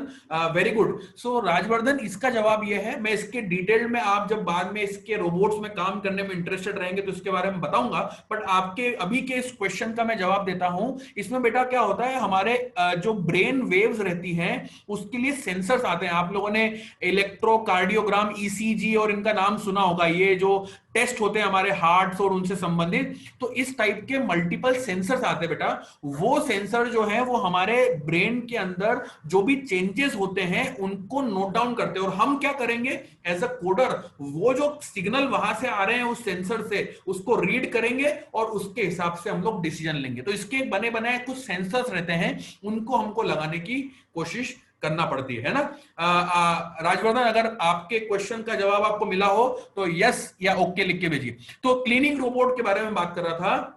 very good. So Rajvardhan, इसका जवाब ये है, मैं इसके डिटेल में आप जब बाद में इसके रोबोट्स में काम करने में इंटरेस्टेड रहेंगे तो इसके बारे में बताऊंगा, बट आपके अभी के इस क्वेश्चन का मैं जवाब देता हूं। इसमें बेटा क्या होता है, हमारे जो ब्रेन वेव्स रहती हैं उसके लिए सेंसर्स आते हैं। आप लोगों ने इलेक्ट्रोकार्डियोग्राम, ईसीजी और इनका नाम सुना होगा, ये जो टेस्ट होते हैं हमारे हार्ट्स और उनसे संबंधित, तो इस टाइप के मल्टीपल सेंसर्स आते हैं बेटा। वो सेंसर जो है वो हमारे ब्रेन के अंदर जो भी चेंजेस होते हैं उनको नोट डाउन करते हैं, और हम क्या करेंगे एज अ कोडर, वो जो सिग्नल वहां से आ रहे हैं उस सेंसर से उसको रीड करेंगे और उसके हिसाब से हम लोग डिसीजन लेंगे। तो इसके बने बनाए कुछ सेंसर्स रहते हैं, उनको हमको लगाने की कोशिश करना पड़ती है ना। राजवर्धन, अगर आपके क्वेश्चन का जवाब आपको मिला हो तो यस या ओके लिख के भेजिए। तो क्लीनिंग रोबोट के बारे में बात कर रहा था।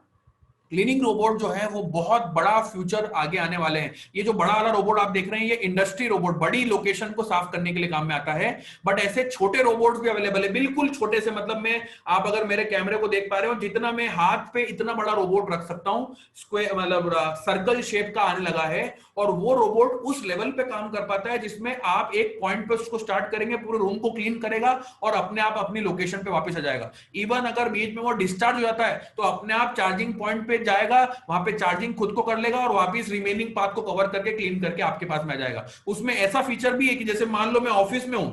क्लीनिंग रोबोट जो है वो बहुत बड़ा फ्यूचर आगे आने वाले हैं। ये जो बड़ा वाला रोबोट आप देख रहे हैं ये इंडस्ट्री रोबोट, बड़ी लोकेशन को साफ करने के लिए काम में आता है। बट ऐसे छोटे रोबोट्स भी अवेलेबल है, बिल्कुल छोटे से, मतलब मैं, आप अगर मेरे कैमरे को देख पा रहे हो, जितना मैं हाथ पे इतना बड़ा रोबोट रख सकता हूं, स्क्वायर मतलब सर्कल शेप का आने लगा है। और वो रोबोट उस लेवल पे काम कर पाता है जिसमें आप एक पॉइंट पे उसको स्टार्ट करेंगे, पूरे रूम को क्लीन करेगा और अपने आप अपनी लोकेशन पे वापस आ जाएगा। इवन अगर बीच में वो डिस्चार्ज हो जाता है तो अपने आप चार्जिंग पॉइंट पे जाएगा, वहां पे चार्जिंग खुद को कर लेगा और वापस रिमेनिंग पाथ को कवर करके क्लीन करके आपके पास में आ जाएगा। उसमें ऐसा फीचर भी है कि जैसे मान लो मैं ऑफिस में हूं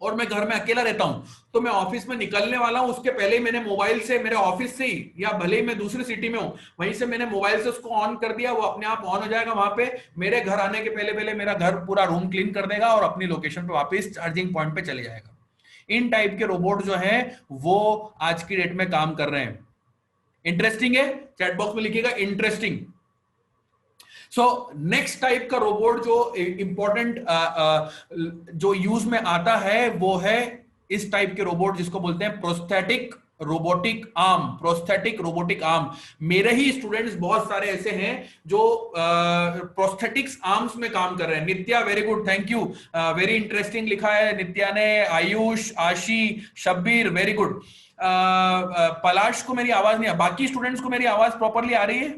और मैं घर में अकेला रहता हूं, तो मैं ऑफिस में निकलने वाला हूं उसके पहले ही मैंने मोबाइल से, मेरे ऑफिस से ही, या भले ही मैं दूसरी सिटी में हूं वहीं से मैंने मोबाइल से उसको ऑन कर दिया, वो अपने आप ऑन हो जाएगा। वहां पे मेरे घर आने के पहले पहले मेरा घर पूरा रूम क्लीन कर देगा और अपनी लोकेशन पे वापस चार्जिंग पॉइंट पे चले जाएगा। इन टाइप के रोबोट जो है वो आज की डेट में काम कर रहे हैं। इंटरेस्टिंग है? चैट बॉक्स में लिखिएगा इंटरेस्टिंग। सो नेक्स्ट टाइप का रोबोट जो इंपॉर्टेंट जो यूज में आता है वो है इस टाइप के रोबोट जिसको बोलते हैं prosthetic robotic arm. Prosthetic robotic arm, मेरे ही स्टूडेंट्स बहुत सारे ऐसे हैं जो प्रोस्थेटिक्स आर्म्स में काम कर रहे हैं। Nitya, very good, thank you, very interesting लिखा है नित्या ने। आयुष, आशी, शब्बीर, वेरी गुड। पलाश को मेरी आवाज नहीं, बाकी स्टूडेंट्स को मेरी आवाज प्रॉपरली आ रही है?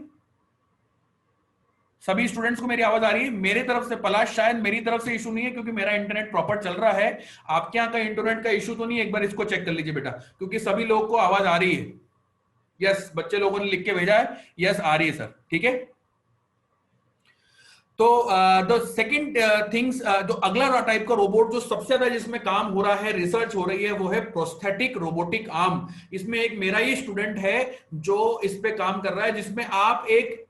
सभी स्टूडेंट्स को मेरी आवाज आ रही है? मेरी तरफ से, पलाश शायद मेरी तरफ से इशू नहीं है क्योंकि मेरा इंटरनेट प्रॉपर चल रहा है। आपके यहाँ का इंटरनेट का इशू तो नहीं है? एक बार इसको चेक कर लीजिए बेटा, क्योंकि सभी लोगों को आवाज आ रही है। यस, बच्चे लोगों ने लिख के भेजा है यस आ रही है सर, ठीक है। तो द सेकंड थिंग्स, जो अगला टाइप का रोबोट जो सबसे ज्यादा जिसमें काम हो रहा है, रिसर्च हो रही है, वो है प्रोस्थेटिक रोबोटिक आर्म। इसमें एक मेरा ही स्टूडेंट है जो इस पे काम कर रहा है, जिसमें आप एक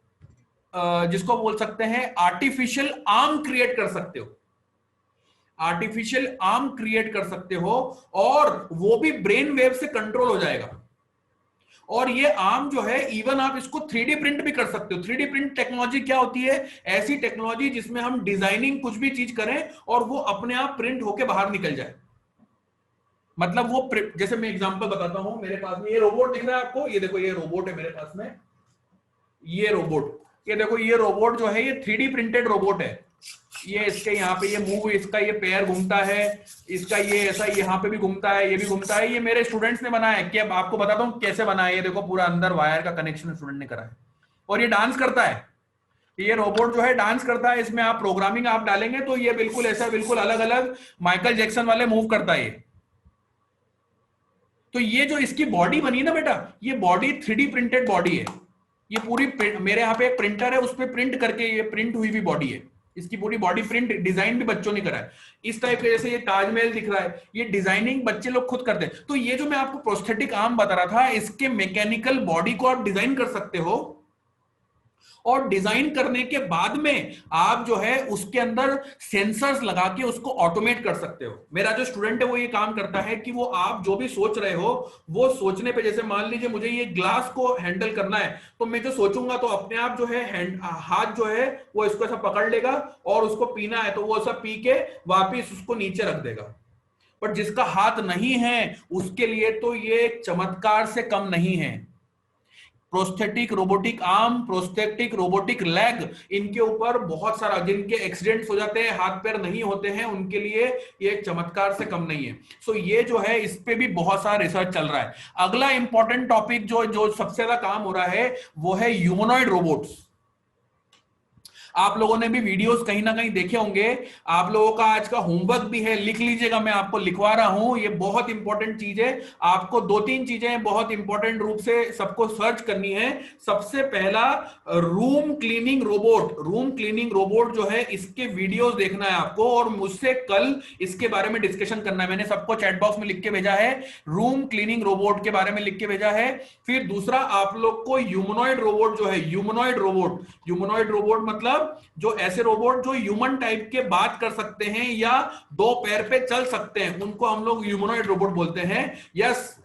जिसको बोल सकते हैं आर्टिफिशियल आर्म क्रिएट कर सकते हो। आर्टिफिशियल आर्म क्रिएट कर सकते हो और वो भी ब्रेन वेव से कंट्रोल हो जाएगा। और ये आर्म जो है इवन आप इसको 3D प्रिंट भी कर सकते हो। 3D प्रिंट टेक्नोलॉजी क्या होती है? ऐसी टेक्नोलॉजी जिसमें हम डिजाइनिंग कुछ भी चीज करें और वो अपने आप प्रिंट होके बाहर निकल जाए। मतलब वो जैसे मैं एग्जांपल बताता हूं, मेरे पास में ये रोबोट दिख रहा है आपको, ये देखो ये रोबोट है मेरे पास में, ये रोबोट, ये देखो ये रोबोट जो है ये 3D प्रिंटेड रोबोट है। ये इसके यहाँ पे ये मूव, इसका ये पैर घूमता है, इसका ये ऐसा यहाँ पे भी घूमता है, ये भी घूमता है। ये मेरे स्टूडेंट्स ने बनाया है। कि अब आपको बताता हूँ कैसे बनाया है। ये देखो पूरा अंदर वायर का कनेक्शन स्टूडेंट ने करा है और ये डांस करता है। ये रोबोट जो है डांस करता है। इसमें आप प्रोग्रामिंग आप डालेंगे तो ये बिल्कुल ऐसा, बिल्कुल अलग अलग माइकल जैक्सन वाले मूव करता है। तो ये जो इसकी बॉडी बनी ना बेटा, ये बॉडी 3D प्रिंटेड बॉडी है। ये पूरी मेरे यहाँ पे एक प्रिंटर है, उस पर प्रिंट करके ये प्रिंट हुई भी बॉडी है। इसकी पूरी बॉडी प्रिंट, डिजाइन भी बच्चों ने करा है। इस टाइप के, जैसे ये ताजमहल दिख रहा है, ये डिजाइनिंग बच्चे लोग खुद करते हैं। तो ये जो मैं आपको प्रोस्थेटिक आर्म बता रहा था, इसके मैकेनिकल बॉडी को आप डिजाइन कर सकते हो और डिजाइन करने के बाद में आप जो है उसके अंदर सेंसर्स लगा के उसको ऑटोमेट कर सकते हो। मेरा जो स्टूडेंट है वो ये काम करता है कि वो आप जो भी सोच रहे हो वो सोचने पे, जैसे मान लीजिए मुझे ये ग्लास को हैंडल करना है, तो मैं जो सोचूंगा तो अपने आप जो है हाथ जो है वो इसको ऐसा पकड़ लेगा, और उसको पीना है तो वो ऐसा पी के वापिस उसको नीचे रख देगा। बट जिसका हाथ नहीं है उसके लिए तो ये चमत्कार से कम नहीं है। Prosthetic robotic arm, prosthetic robotic leg, इनके ऊपर बहुत सारा, जिनके एक्सीडेंट्स हो जाते हैं, हाथ पैर नहीं होते हैं, उनके लिए ये चमत्कार से कम नहीं है। सो ये जो है इस पे भी बहुत सारा रिसर्च चल रहा है। अगला इंपॉर्टेंट टॉपिक जो जो सबसे ज्यादा काम हो रहा है वो है ह्यूमनॉइड रोबोट्स। आप लोगों ने भी वीडियोस कहीं ना कहीं देखे होंगे। आप लोगों का आज का होमवर्क भी है, लिख लीजिएगा, मैं आपको लिखवा रहा हूं। ये बहुत इंपॉर्टेंट चीज है। आपको 2-3 चीजें बहुत इंपॉर्टेंट रूप से सबको सर्च करनी है। सबसे पहला, room cleaning robot. Room cleaning robot जो है इसके वीडियोस देखना है आपको, और मुझसे कल इसके बारे में डिस्कशन करना है। मैंने सबको चैट बॉक्स में लिख के भेजा है, रूम क्लीनिंग रोबोट के बारे में लिख के भेजा है। फिर दूसरा, आप लोग को ह्यूमनॉइड रोबोट जो है, ह्यूमनॉइड रोबोट मतलब जो ऐसे रोबोट जो ह्यूमन टाइप के बात कर सकते हैं या 2 पैर पे चल सकते हैं, उनको हम लोग ह्यूमनॉइड रोबोट बोलते हैं। यस,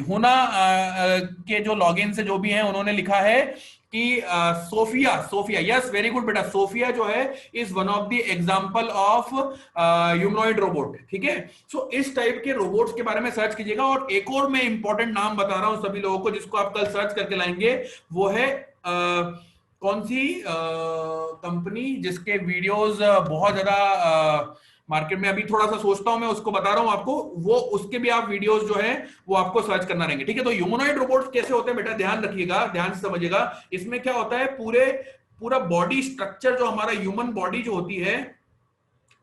हुना के जो लॉगिन से जो भी हैं उन्होंने लिखा है कि सोफिया, यस, वेरी गुड बेटा। सोफिया जो है is one of the example of humanoid robot. ठीक है, सो इस टाइप के रोबोट्स के बारे में सर्च कीजिएगा। और एक और मैं इंपॉर्टेंट नाम बता रहा हूं सभी लोगों को, जिसको आप कल सर्च करके लाएंगे, वो है कौन सी कंपनी जिसके वीडियोस बहुत ज्यादा मार्केट में, अभी थोड़ा सा सोचता हूं, मैं उसको बता रहा हूं आपको, वो उसके भी आप वीडियोस जो है वो आपको सर्च करना रहेंगे। ठीक है, तो ह्यूमनॉइड रोबोट्स कैसे होते हैं बेटा, ध्यान रखिएगा, ध्यान से समझिएगा। इसमें क्या होता है, पूरा बॉडी स्ट्रक्चर जो हमारा ह्यूमन बॉडी जो होती है,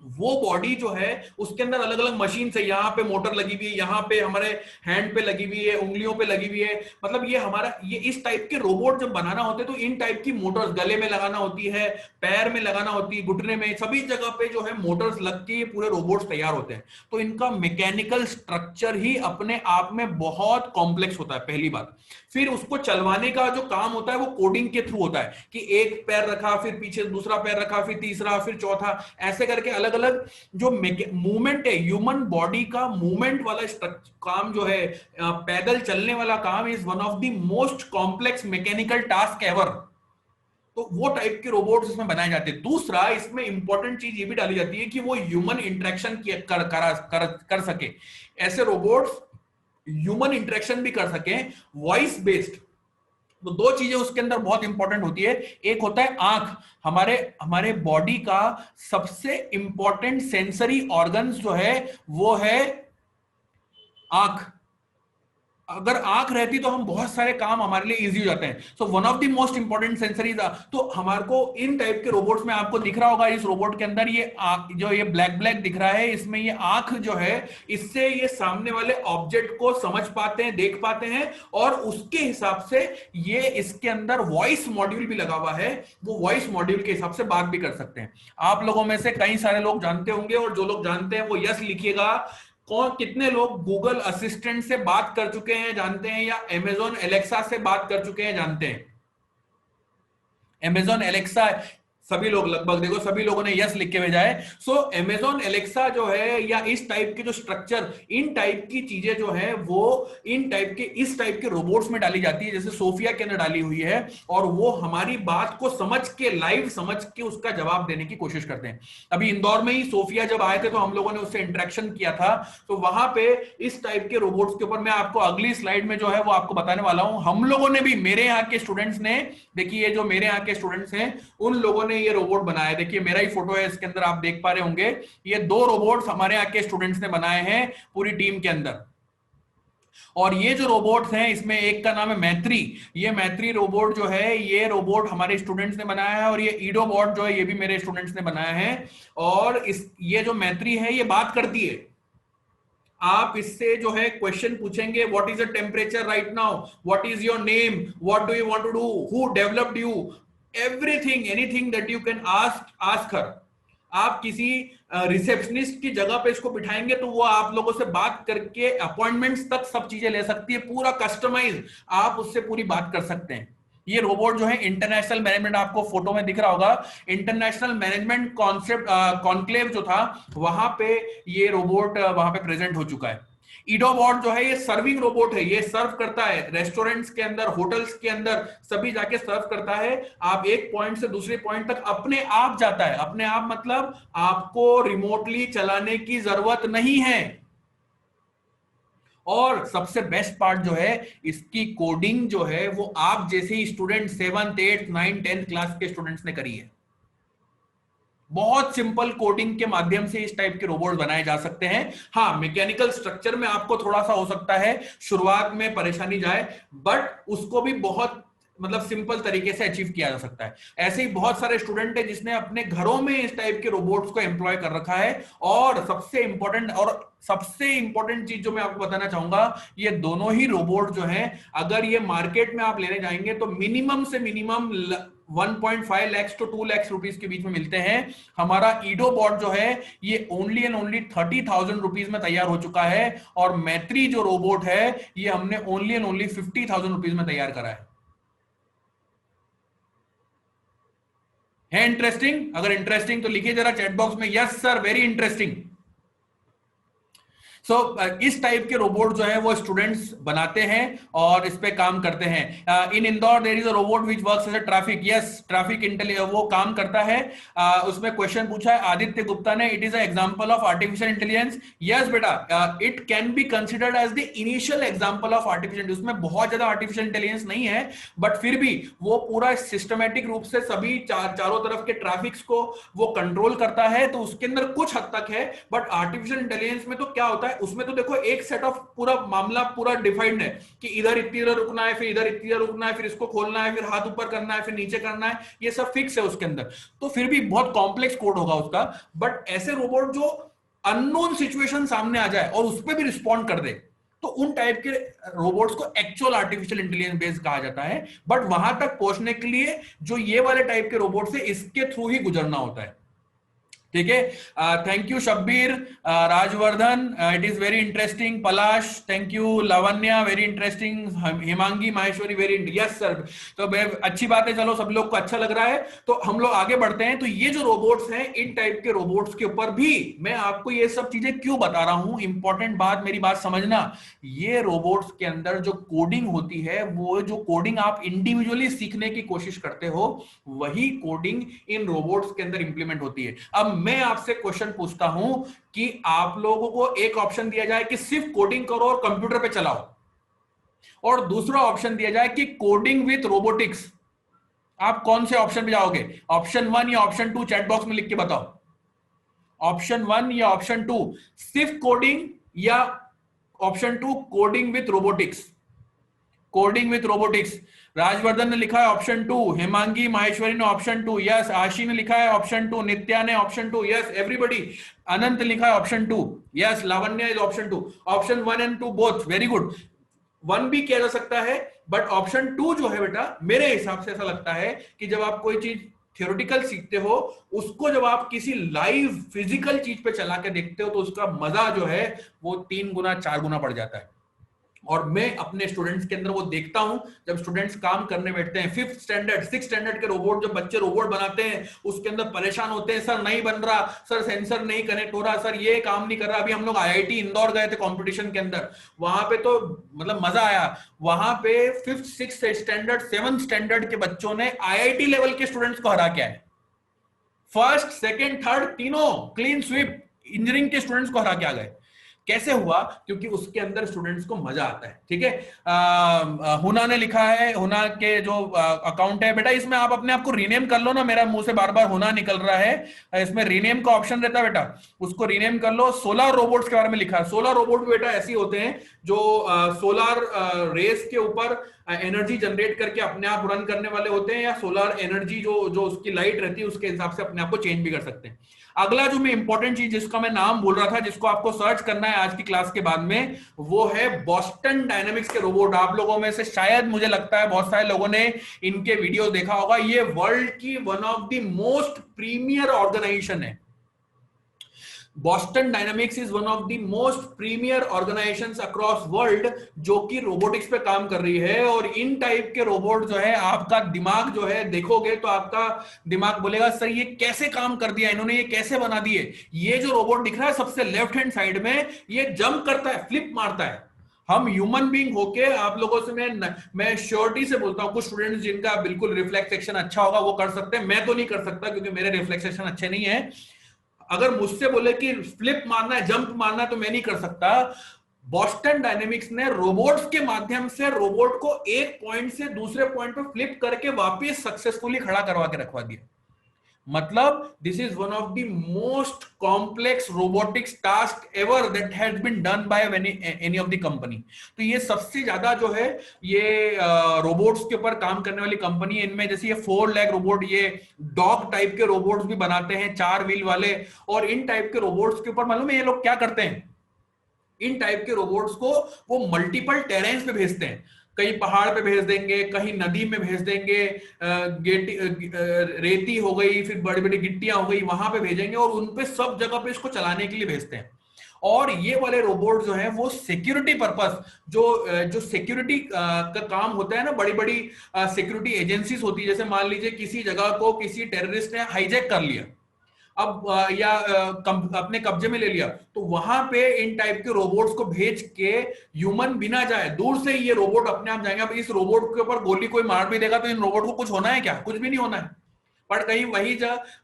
वो बॉडी जो है उसके अंदर अलग अलग मशीन है। यहाँ पे मोटर लगी हुई है, यहाँ पे हमारे हैंड पे लगी हुई है, उंगलियों पे लगी हुई है। मतलब ये इस टाइप के रोबोट जब बनाना होते हैं तो इन टाइप की मोटर्स गले में लगाना होती है, पैर में लगाना होती है, घुटने में, सभी जगह पे जो है मोटर्स लग के ये पूरे रोबोट्स तैयार होते हैं। तो इनका मैकेनिकल स्ट्रक्चर ही अपने आप में बहुत कॉम्प्लेक्स होता है, पहली बात। फिर उसको चलवाने का जो काम होता है वो कोडिंग के थ्रू होता है, कि एक पैर रखा, फिर पीछे दूसरा पैर रखा, फिर तीसरा, फिर चौथा, ऐसे करके अलग अलग जो मूवमेंट है, ह्यूमन बॉडी का मूवमेंट वाला काम जो है, पैदल चलने वाला काम, is one of the most complex mechanical task ever. तो वो टाइप के रोबोट्स इसमें बनाए जाते हैं। दूसरा, इसमें इंपॉर्टेंट चीज ये भी डाली जाती है कि वो ह्यूमन इंटरेक्शन कर सके। ऐसे रोबोट्स ह्यूमन इंटरेक्शन भी कर सके, वॉइस बेस्ड। तो 2 चीजें उसके अंदर बहुत इंपॉर्टेंट होती है। एक होता है आंख। हमारे बॉडी का सबसे इंपॉर्टेंट सेंसरी ऑर्गन्स जो है वो है आंख। अगर आंख रहती तो हम बहुत सारे काम हमारे लिए इजी हो जाते हैं। So one of the most important sensories. तो हमारे को इन टाइप के रोबोट्स में आपको दिख रहा होगा, इस रोबोट के अंदर ये जो ये ब्लैक दिख रहा है, इसमें ये आंख जो है, इससे ये सामने वाले ऑब्जेक्ट को समझ पाते हैं, देख पाते हैं, और उसके हिसाब से ये इसके अंदर वॉइस मॉड्यूल भी लगा हुआ है। वो वॉइस मॉड्यूल के हिसाब से बात भी कर सकते हैं। आप लोगों में से कई सारे लोग जानते होंगे, और जो लोग जानते हैं वो यस लिखिएगा। कितने लोग गूगल असिस्टेंट से बात कर चुके हैं जानते हैं, या अमेजॉन एलेक्सा से बात कर चुके हैं जानते हैं? अमेजॉन एलेक्सा, सभी लोग लगभग, देखो सभी लोगों ने यस लिख के भेजा है। सो अमेजॉन एलेक्सा जो है, या इस टाइप के जो स्ट्रक्चर, इन टाइप की चीजें जो है वो इस टाइप के रोबोट्स में डाली जाती है, जैसे सोफिया के अंदर डाली हुई है, और वो हमारी बात को समझ के, लाइव समझ के उसका जवाब देने की कोशिश करते हैं। अभी इंदौर में ही सोफिया जब आए थे तो हम लोगों ने उससे इंटरेक्शन किया था। तो वहां पे इस टाइप के रोबोट्स के ऊपर मैं आपको अगली स्लाइड में जो है वो आपको बताने वाला हूं। हम लोगों ने भी, मेरे यहाँ के स्टूडेंट्स ने, देखिए जो मेरे यहाँ के स्टूडेंट्स हैं उन लोगों ने ये रोबोट बनाया। देखिए मेरा ही फोटो है इसके अंदर, आप देख पा रहे होंगे। ये 2 रोबोट्स हमारे यहाँ के स्टूडेंट्स ने बनाए हैं पूरी टीम के अंदर। और ये जो रोबोट्स हैं, इसमें एक का नाम है मैत्री। ये मैत्री रोबोट जो है, ये रोबोट हमारे स्टूडेंट्स ने बनाया है। और ये ईडोबॉट जो है, ये भी मेरे स्टूडेंट्स ने बनाया है। और ये जो मैत्री है ये बात करती है। आप इससे जो है क्वेश्चन पूछेंगे, what is the temperature right now, what is your name, what do you want to do, who developed you, everything, anything that you can ask her. आप किसी रिसेप्शनिस्ट की जगह पे इसको बिठाएंगे तो वो आप लोगों से बात करके अपॉइंटमेंट्स तक सब चीजें ले सकती है, पूरा कस्टमाइज आप उससे पूरी बात कर सकते हैं। ये रोबोट जो है इंटरनेशनल मैनेजमेंट, आपको फोटो में दिख रहा होगा, इंटरनेशनल मैनेजमेंट कॉन्सेप्ट कॉन्क्लेव जो था वहां पे ये रोबोट वहां पे प्रेजेंट हो चुका है। ईडोबॉट जो है ये सर्विंग रोबोट है, ये सर्व करता है रेस्टोरेंट्स के अंदर, होटल्स के अंदर, सभी जाके सर्व करता है। आप एक पॉइंट से दूसरे पॉइंट तक अपने आप जाता है, अपने आप मतलब आपको रिमोटली चलाने की जरूरत नहीं है। और सबसे बेस्ट पार्ट जो है, इसकी कोडिंग जो है वो आप जैसे ही student 7th 8th 9th 10th class के स्टूडेंट्स ने करी है। बहुत सिंपल कोडिंग के माध्यम से इस टाइप के रोबोट बनाए जा सकते हैं। हाँ, मैकेनिकल स्ट्रक्चर में आपको थोड़ा सा हो सकता है शुरुआत में परेशानी जाए, बट उसको भी बहुत मतलब सिंपल तरीके से अचीव किया जा सकता है। ऐसे ही बहुत सारे स्टूडेंट है जिसने अपने घरों में इस टाइप के रोबोट्स को एम्प्लॉय कर रखा है। और सबसे इंपॉर्टेंट चीज जो मैं आपको बताना चाहूंगा, ये दोनों ही रोबोट जो हैं, अगर ये मार्केट में आप लेने जाएंगे तो मिनिमम से minimum 1.5 lakh to 2 lakh rupees के बीच में मिलते हैं। हमारा ईडोबॉट जो है ये ओनली एंड ओनली 30,000 रुपीस में तैयार हो चुका है, और मैत्री जो रोबोट है ये हमने ओनली एंड ओनली 50,000 रुपीस में तैयार करा है इंटरेस्टिंग? अगर इंटरेस्टिंग तो लिखिए जरा चैट बॉक्स में, यस सर वेरी इंटरेस्टिंग। सो इस टाइप के रोबोट जो है वो स्टूडेंट्स बनाते हैं और इस पे काम करते हैं। In Indore there is a robot which works as a traffic, yes traffic intelligence वो काम करता है। उसमें क्वेश्चन पूछा है आदित्य गुप्ता ने, it is a example of artificial intelligence. Yes बेटा, it can be considered as the initial example of artificial. उसमें बहुत ज्यादा आर्टिफिशियल इंटेलिजेंस नहीं है, बट फिर भी वो पूरा सिस्टमैटिक रूप से सभी चारों तरफ के ट्रैफिक्स को वो कंट्रोल करता है, तो उसके अंदर कुछ हद तक है। बट आर्टिफिशियल इंटेलिजेंस में तो क्या होता है, उसमें तो देखो एक सेट ऑफ पूरा मामला पूरा डिफाइंड है कि इधर इतनी देर रुकना है, फिर इधर इतनी देर रुकना है, फिर इसको खोलना है, फिर हाथ ऊपर करना है, फिर नीचे करना है, ये सब फिक्स है उसके अंदर। तो फिर भी बहुत कॉम्प्लेक्स कोड होगा उसका। बट ऐसे रोबोट जो अननोन सिचुएशन सामने आ जाए और उस पर भी रिस्पॉन्ड कर दे, तो उन टाइप के रोबोट्स को एक्चुअल आर्टिफिशियल इंटेलिजेंस बेस्ड कहा जाता है। बट वहां तक पहुंचने के लिए जो ये वाले टाइप के रोबोट्स है, इसके थ्रू ही गुजरना होता है। ठीक है, thank you Shabbir, Rajvardhan it is very interesting, Palash thank you, Lavanya very interesting, Himangi Maheshwari very, yes sir. तो अच्छी बात है, चलो सब लोग को अच्छा लग रहा है, तो हम लोग आगे बढ़ते हैं। तो ये जो रोबोट्स हैं, इन टाइप के रोबोट्स के ऊपर भी मैं आपको ये सब चीजें क्यों बता रहा हूं, इंपॉर्टेंट बात, मेरी बात समझना। ये रोबोट्स के अंदर जो कोडिंग होती है, वो जो कोडिंग आप इंडिविजुअली सीखने की कोशिश करते हो, वही कोडिंग इन रोबोट्स के अंदर इंप्लीमेंट होती है। अब मैं आपसे क्वेश्चन पूछता हूं कि आप लोगों को एक ऑप्शन दिया जाए कि सिर्फ कोडिंग करो और कंप्यूटर पे चलाओ, और दूसरा ऑप्शन दिया जाए कि कोडिंग विथ रोबोटिक्स, आप कौन से ऑप्शन पे जाओगे? ऑप्शन 1 या ऑप्शन 2 चैट बॉक्स में लिख के बताओ। ऑप्शन 1 या ऑप्शन 2 सिर्फ कोडिंग, या option 2 coding with robotics? Coding with robotics. Rajvardhan ने लिखा है ऑप्शन 2, हिमांगी माहेश्वरी ने ऑप्शन 2, यस। आशी ने लिखा है ऑप्शन 2, नित्या ने ऑप्शन 2, यस एवरीबडी। अनंत लिखा है option 2, yes. Lavanya is option 2। Option 1 and 2 both very good. 1 भी किया जा सकता है, बट ऑप्शन 2 जो है बेटा, मेरे हिसाब से ऐसा लगता है कि जब आप कोई चीज थियोरेटिकल सीखते हो, उसको जब आप किसी लाइव फिजिकल चीज पे चला के देखते हो, तो उसका मजा जो है वो 3 गुना 4 गुना बढ़ जाता है। और मैं अपने स्टूडेंट्स के अंदर वो देखता हूं, जब स्टूडेंट्स काम करने बैठते हैं, 5th स्टैंडर्ड 6th स्टैंडर्ड के रोबोट, जब बच्चे रोबोट बनाते हैं, उसके अंदर परेशान होते हैं, सर नहीं बन रहा, सर सेंसर नहीं कनेक्ट हो रहा, सर ये काम नहीं कर रहा। अभी हम लोग IIT इंदौर गए थे कंपटीशन के अंदर, वहां पे तो मतलब मजा आया। वहां पे 5th 6th standard 7th standard के बच्चों ने IIT लेवल के स्टूडेंट्स को हरा के आए। 1st 2nd 3rd तीनों क्लीन स्वीप इंजीनियरिंग के स्टूडेंट्स को हरा के आ गए। कैसे हुआ? क्योंकि उसके अंदर स्टूडेंट्स को मजा आता है। ठीक है, हुना ने लिखा है, हुना के जो अकाउंट है, बेटा इसमें आप अपने आप को रीनेम कर लो ना, मेरा मुंह से बार बार हुना निकल रहा है। इसमें रीनेम का ऑप्शन रहता है बेटा, उसको रीनेम कर लो। सोलर रोबोट्स के बारे में लिखा है। सोलर रोबोट बेटा ऐसे होते हैं जो सोलर रेस के ऊपर एनर्जी जनरेट करके अपने आप रन करने वाले होते हैं, या सोलर एनर्जी जो उसकी लाइट रहती है उसके हिसाब से अपने आप को चेंज भी कर सकते हैं। अगला जो मैं इंपॉर्टेंट चीज जिसका मैं नाम बोल रहा था, जिसको आपको सर्च करना है आज की क्लास के बाद में, वो है बोस्टन डायनामिक्स के रोबोट। आप लोगों में से शायद मुझे लगता है बहुत सारे लोगों ने इनके वीडियो देखा होगा। ये वर्ल्ड की one of the most premier organization है। Boston Dynamics is one of the most premier organizations across world जो कि रोबोटिक्स पे काम कर रही है। और इन टाइप के रोबोट जो है, आपका दिमाग जो है देखोगे तो आपका दिमाग बोलेगा सर ये कैसे काम कर दिया इन्होंने, ये कैसे बना दिए। ये जो रोबोट दिख रहा है सबसे लेफ्ट हैंड साइड में, ये जंप करता है, फ्लिप मारता है। हम ह्यूमन बीइंग होके आप लोगों से मैं श्योरिटी से बोलता हूं, कुछ स्टूडेंट्स जिनका बिल्कुल रिफ्लेक्स एक्शन अच्छा होगा वो कर सकते हैं, मैं तो नहीं कर सकता क्योंकि मेरे रिफ्लेक्स एक्शन अच्छे नहीं है। अगर मुझसे बोले कि फ्लिप मारना है, जंप मारना है, तो मैं नहीं कर सकता। बॉस्टन डायनेमिक्स ने रोबोट्स के माध्यम से रोबोट को एक पॉइंट से दूसरे पॉइंट पे फ्लिप करके वापस सक्सेसफुली खड़ा करवा के रखवा दिया। मतलब this is one of the most complex robotics task ever that has been done by any of the company. तो ये सबसे ज्यादा जो है ये रोबोट्स के ऊपर काम करने वाली कंपनी है। इनमें जैसे ये 4 लेग रोबोट, ये डॉग टाइप के रोबोट्स भी बनाते हैं, 4 व्हील वाले। और इन टाइप के रोबोट्स के ऊपर मालूम है ये लोग क्या करते हैं? इन टाइप के रोबोट्स को वो मल्टीपल टेरेन्स पे भेजते हैं। कहीं पहाड़ पे भेज देंगे, कहीं नदी में भेज देंगे, रेती हो गई, फिर बड़ी बड़ी गिट्टियां हो गई, वहां पे भेजेंगे और उनपे सब जगह पे इसको चलाने के लिए भेजते हैं। और ये वाले रोबोट जो हैं वो सिक्योरिटी पर्पस, जो सिक्योरिटी का काम होता है ना, बड़ी बड़ी सिक्योरिटी एजेंसीज होती है। जैसे मान लीजिए किसी जगह को किसी टेररिस्ट ने हाईजैक कर लिया, अब या अपने कब्जे में ले लिया, तो वहां पे इन टाइप के रोबोट्स को भेज के ह्यूमन बिना जाए दूर से ही ये रोबोट अपने आप जाएंगे। अब इस रोबोट के ऊपर गोली कोई मार भी देगा तो इन रोबोट को कुछ होना है क्या? कुछ भी नहीं होना है। पर कहीं वही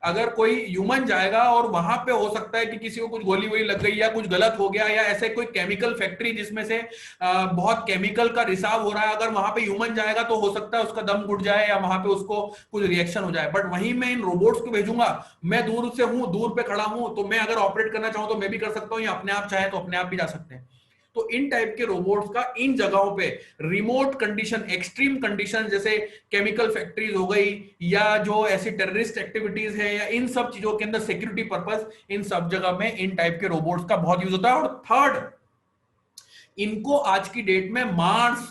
अगर कोई ह्यूमन जाएगा और वहां पे हो सकता है कि किसी को कुछ गोली वोली लग गई या कुछ गलत हो गया, या ऐसे कोई केमिकल फैक्ट्री जिसमें से बहुत केमिकल का रिसाव हो रहा है, अगर वहां पे ह्यूमन जाएगा तो हो सकता है उसका दम घुट जाए या वहां पे उसको कुछ रिएक्शन हो जाए। बट वहीं मैं इन रोबोट्स को भेजूंगा, मैं दूर से हूं, दूर पे खड़ा हूं, तो मैं अगर ऑपरेट करना चाहूं तो मैं भी कर सकता हूं, या अपने आप चाहे तो अपने आप भी जा सकते हैं। तो इन टाइप के रोबोट्स का इन जगहों पे रिमोट कंडीशन, एक्सट्रीम कंडीशन, जैसे केमिकल फैक्ट्रीज हो गई या जो ऐसी टेररिस्ट एक्टिविटीज है, या इन सब चीजों के अंदर सिक्योरिटी पर्पस, इन सब जगह में इन टाइप के रोबोट्स का बहुत यूज होता है। और थर्ड, इनको आज की डेट में मार्स,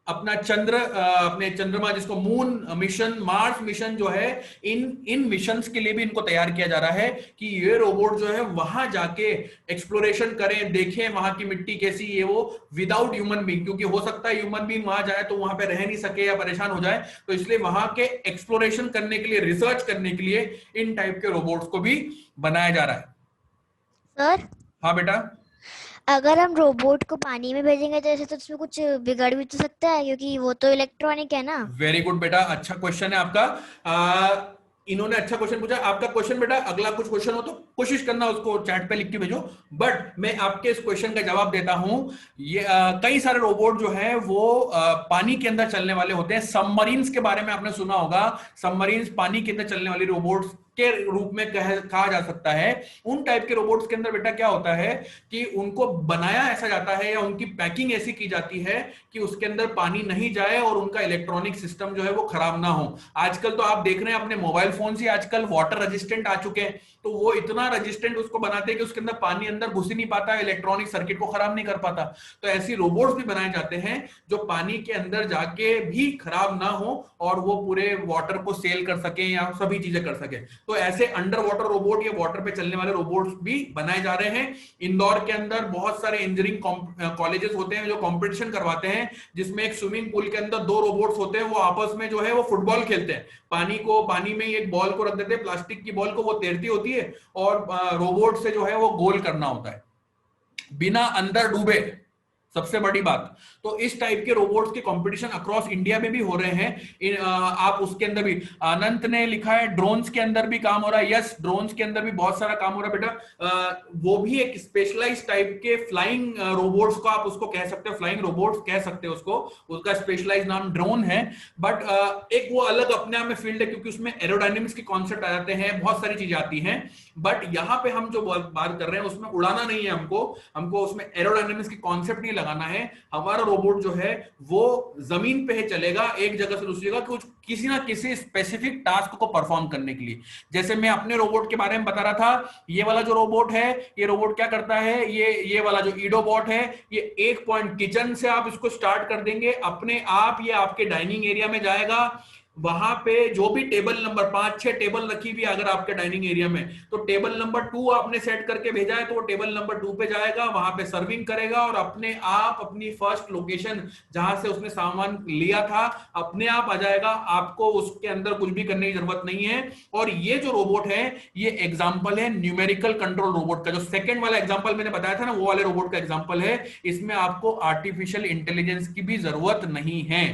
अपना अपने चंद्रमा जिसको मून मिशन, मार्स मिशन जो है, इन मिशंस के लिए भी इनको तैयार किया जा रहा है कि ये रोबोट जो है वहां जाके एक्सप्लोरेशन करें, देखें वहां की मिट्टी कैसी है, वो विदाउट ह्यूमन बीइंग, क्योंकि हो सकता है ह्यूमन बीइंग वहां जाए तो वहां पे रह नहीं सके या परेशान हो जाए। तो इसलिए वहां के एक्सप्लोरेशन करने के लिए, रिसर्च करने के लिए इन टाइप के रोबोट्स को भी बनाया जा रहा है। सर, हाँ बेटा। अगर हम रोबोट को पानी में भेजेंगे तो ऐसे तो उसमें कुछ बिगड़ भी तो सकता है, क्योंकि वो तो इलेक्ट्रॉनिक है ना। वेरी गुड बेटा, अच्छा क्वेश्चन है आपका। इन्होंने अच्छा क्वेश्चन पूछा। आपका क्वेश्चन बेटा, अगला कुछ क्वेश्चन हो तो कोशिश करना उसको चैट पे लिख के भेजो। बट मैं आपके इस क्वेश्चन का जवाब देता हूं। ये कई सारे रोबोट जो है वो पानी के अंदर चलने वाले होते हैं। सबमरीन्स के बारे में आपने सुना होगा। सबमरीन्स पानी के अंदर चलने वाली रोबोट्स के रूप में कहा जा सकता है। उन टाइप के रोबोट्स के अंदर बेटा क्या होता है कि उनको बनाया ऐसा जाता है या उनकी पैकिंग ऐसी की जाती है कि उसके अंदर पानी नहीं जाए और उनका इलेक्ट्रॉनिक सिस्टम जो है वो खराब ना हो। आजकल तो आप देख रहे हैं अपने मोबाइल फोन से आजकल वाटर रेजिस्टेंट आ चुके हैं, तो वो इतना रेजिस्टेंट उसको बनाते हैं कि उसके अंदर पानी अंदर घुस ही नहीं पाता, इलेक्ट्रॉनिक सर्किट को खराब नहीं कर पाता। तो ऐसी रोबोट्स भी बनाए जाते हैं जो पानी के अंदर जाके भी खराब ना हो और वो पूरे वाटर को सेल कर सके या सभी चीजें कर सके। तो ऐसे अंडर वाटर रोबोट या वाटर पे चलने वाले रोबोट्स भी बनाए जा रहे हैं। इंदौर के अंदर बहुत सारे इंजीनियरिंग कॉलेजेस होते हैं जो कंपटीशन करवाते हैं, जिसमें एक स्विमिंग पूल के अंदर 2 रोबोट्स होते हैं, वो आपस में जो है वो फुटबॉल खेलते हैं। पानी में एक बॉल को रख देते हैं, प्लास्टिक की बॉल को, वो तैरती होती है और रोबोट से जो है वो गोल करना होता है बिना अंदर डूबे, सबसे बड़ी बात। तो इस टाइप के रोबोट्स के कंपटीशन अक्रॉस इंडिया में भी हो रहे हैं। आप उसके अंदर भी, अनंत ने लिखा है ड्रोन्स के अंदर भी काम हो रहा है। यस, ड्रोन्स के अंदर भी बहुत सारा काम हो रहा है बेटा। वो भी एक स्पेशलाइज्ड टाइप के फ्लाइंग रोबोट्स को आप उसको कह सकते हो, फ्लाइंग रोबोट्स कह सकते हो उसको, उसका स्पेशलाइज्ड नाम ड्रोन है। बट एक वो अलग अपने आप में फील्ड है क्योंकि उसमें एरोडायनेमिक्स के कॉन्सेप्ट आ जाते हैं, बहुत सारी चीजें आती हैं। बट यहां पे हम जो बात कर रहे हैं उसमें उड़ाना नहीं है, हमको उसमें एरोडायनेमिक्स की कॉन्सेप्ट नहीं लगाना है। हमारा रोबोट जो है वो जमीन पे ही चलेगा, एक जगह से दूसरी जगह, कुछ किसी ना किसी स्पेसिफिक टास्क को परफॉर्म करने के लिए। जैसे मैं अपने रोबोट के बारे में बता रहा था, ये वाला जो रोबोट है, ये रोबोट क्या करता है, ये वाला जो ईडोबॉट है, ये एक पॉइंट किचन से आप इसको स्टार्ट कर देंगे, अपने आप ये आपके डाइनिंग एरिया में जाएगा, वहां पे जो भी टेबल नंबर 5-6 टेबल रखी हुई अगर आपके डाइनिंग एरिया में, तो टेबल नंबर 2 आपने सेट करके भेजा है तो वो टेबल नंबर 2 पे जाएगा, वहां पे सर्विंग करेगा और अपने आप अपनी फर्स्ट लोकेशन जहां से उसने सामान लिया था अपने आप आ जाएगा। आपको उसके अंदर कुछ भी करने की जरूरत नहीं है। और ये जो रोबोट है ये एग्जाम्पल है न्यूमेरिकल कंट्रोल रोबोट का। जो सेकेंड वाला एग्जाम्पल मैंने बताया था ना, वो वाले रोबोट का एग्जाम्पल है। इसमें आपको आर्टिफिशियल इंटेलिजेंस की भी जरूरत नहीं है।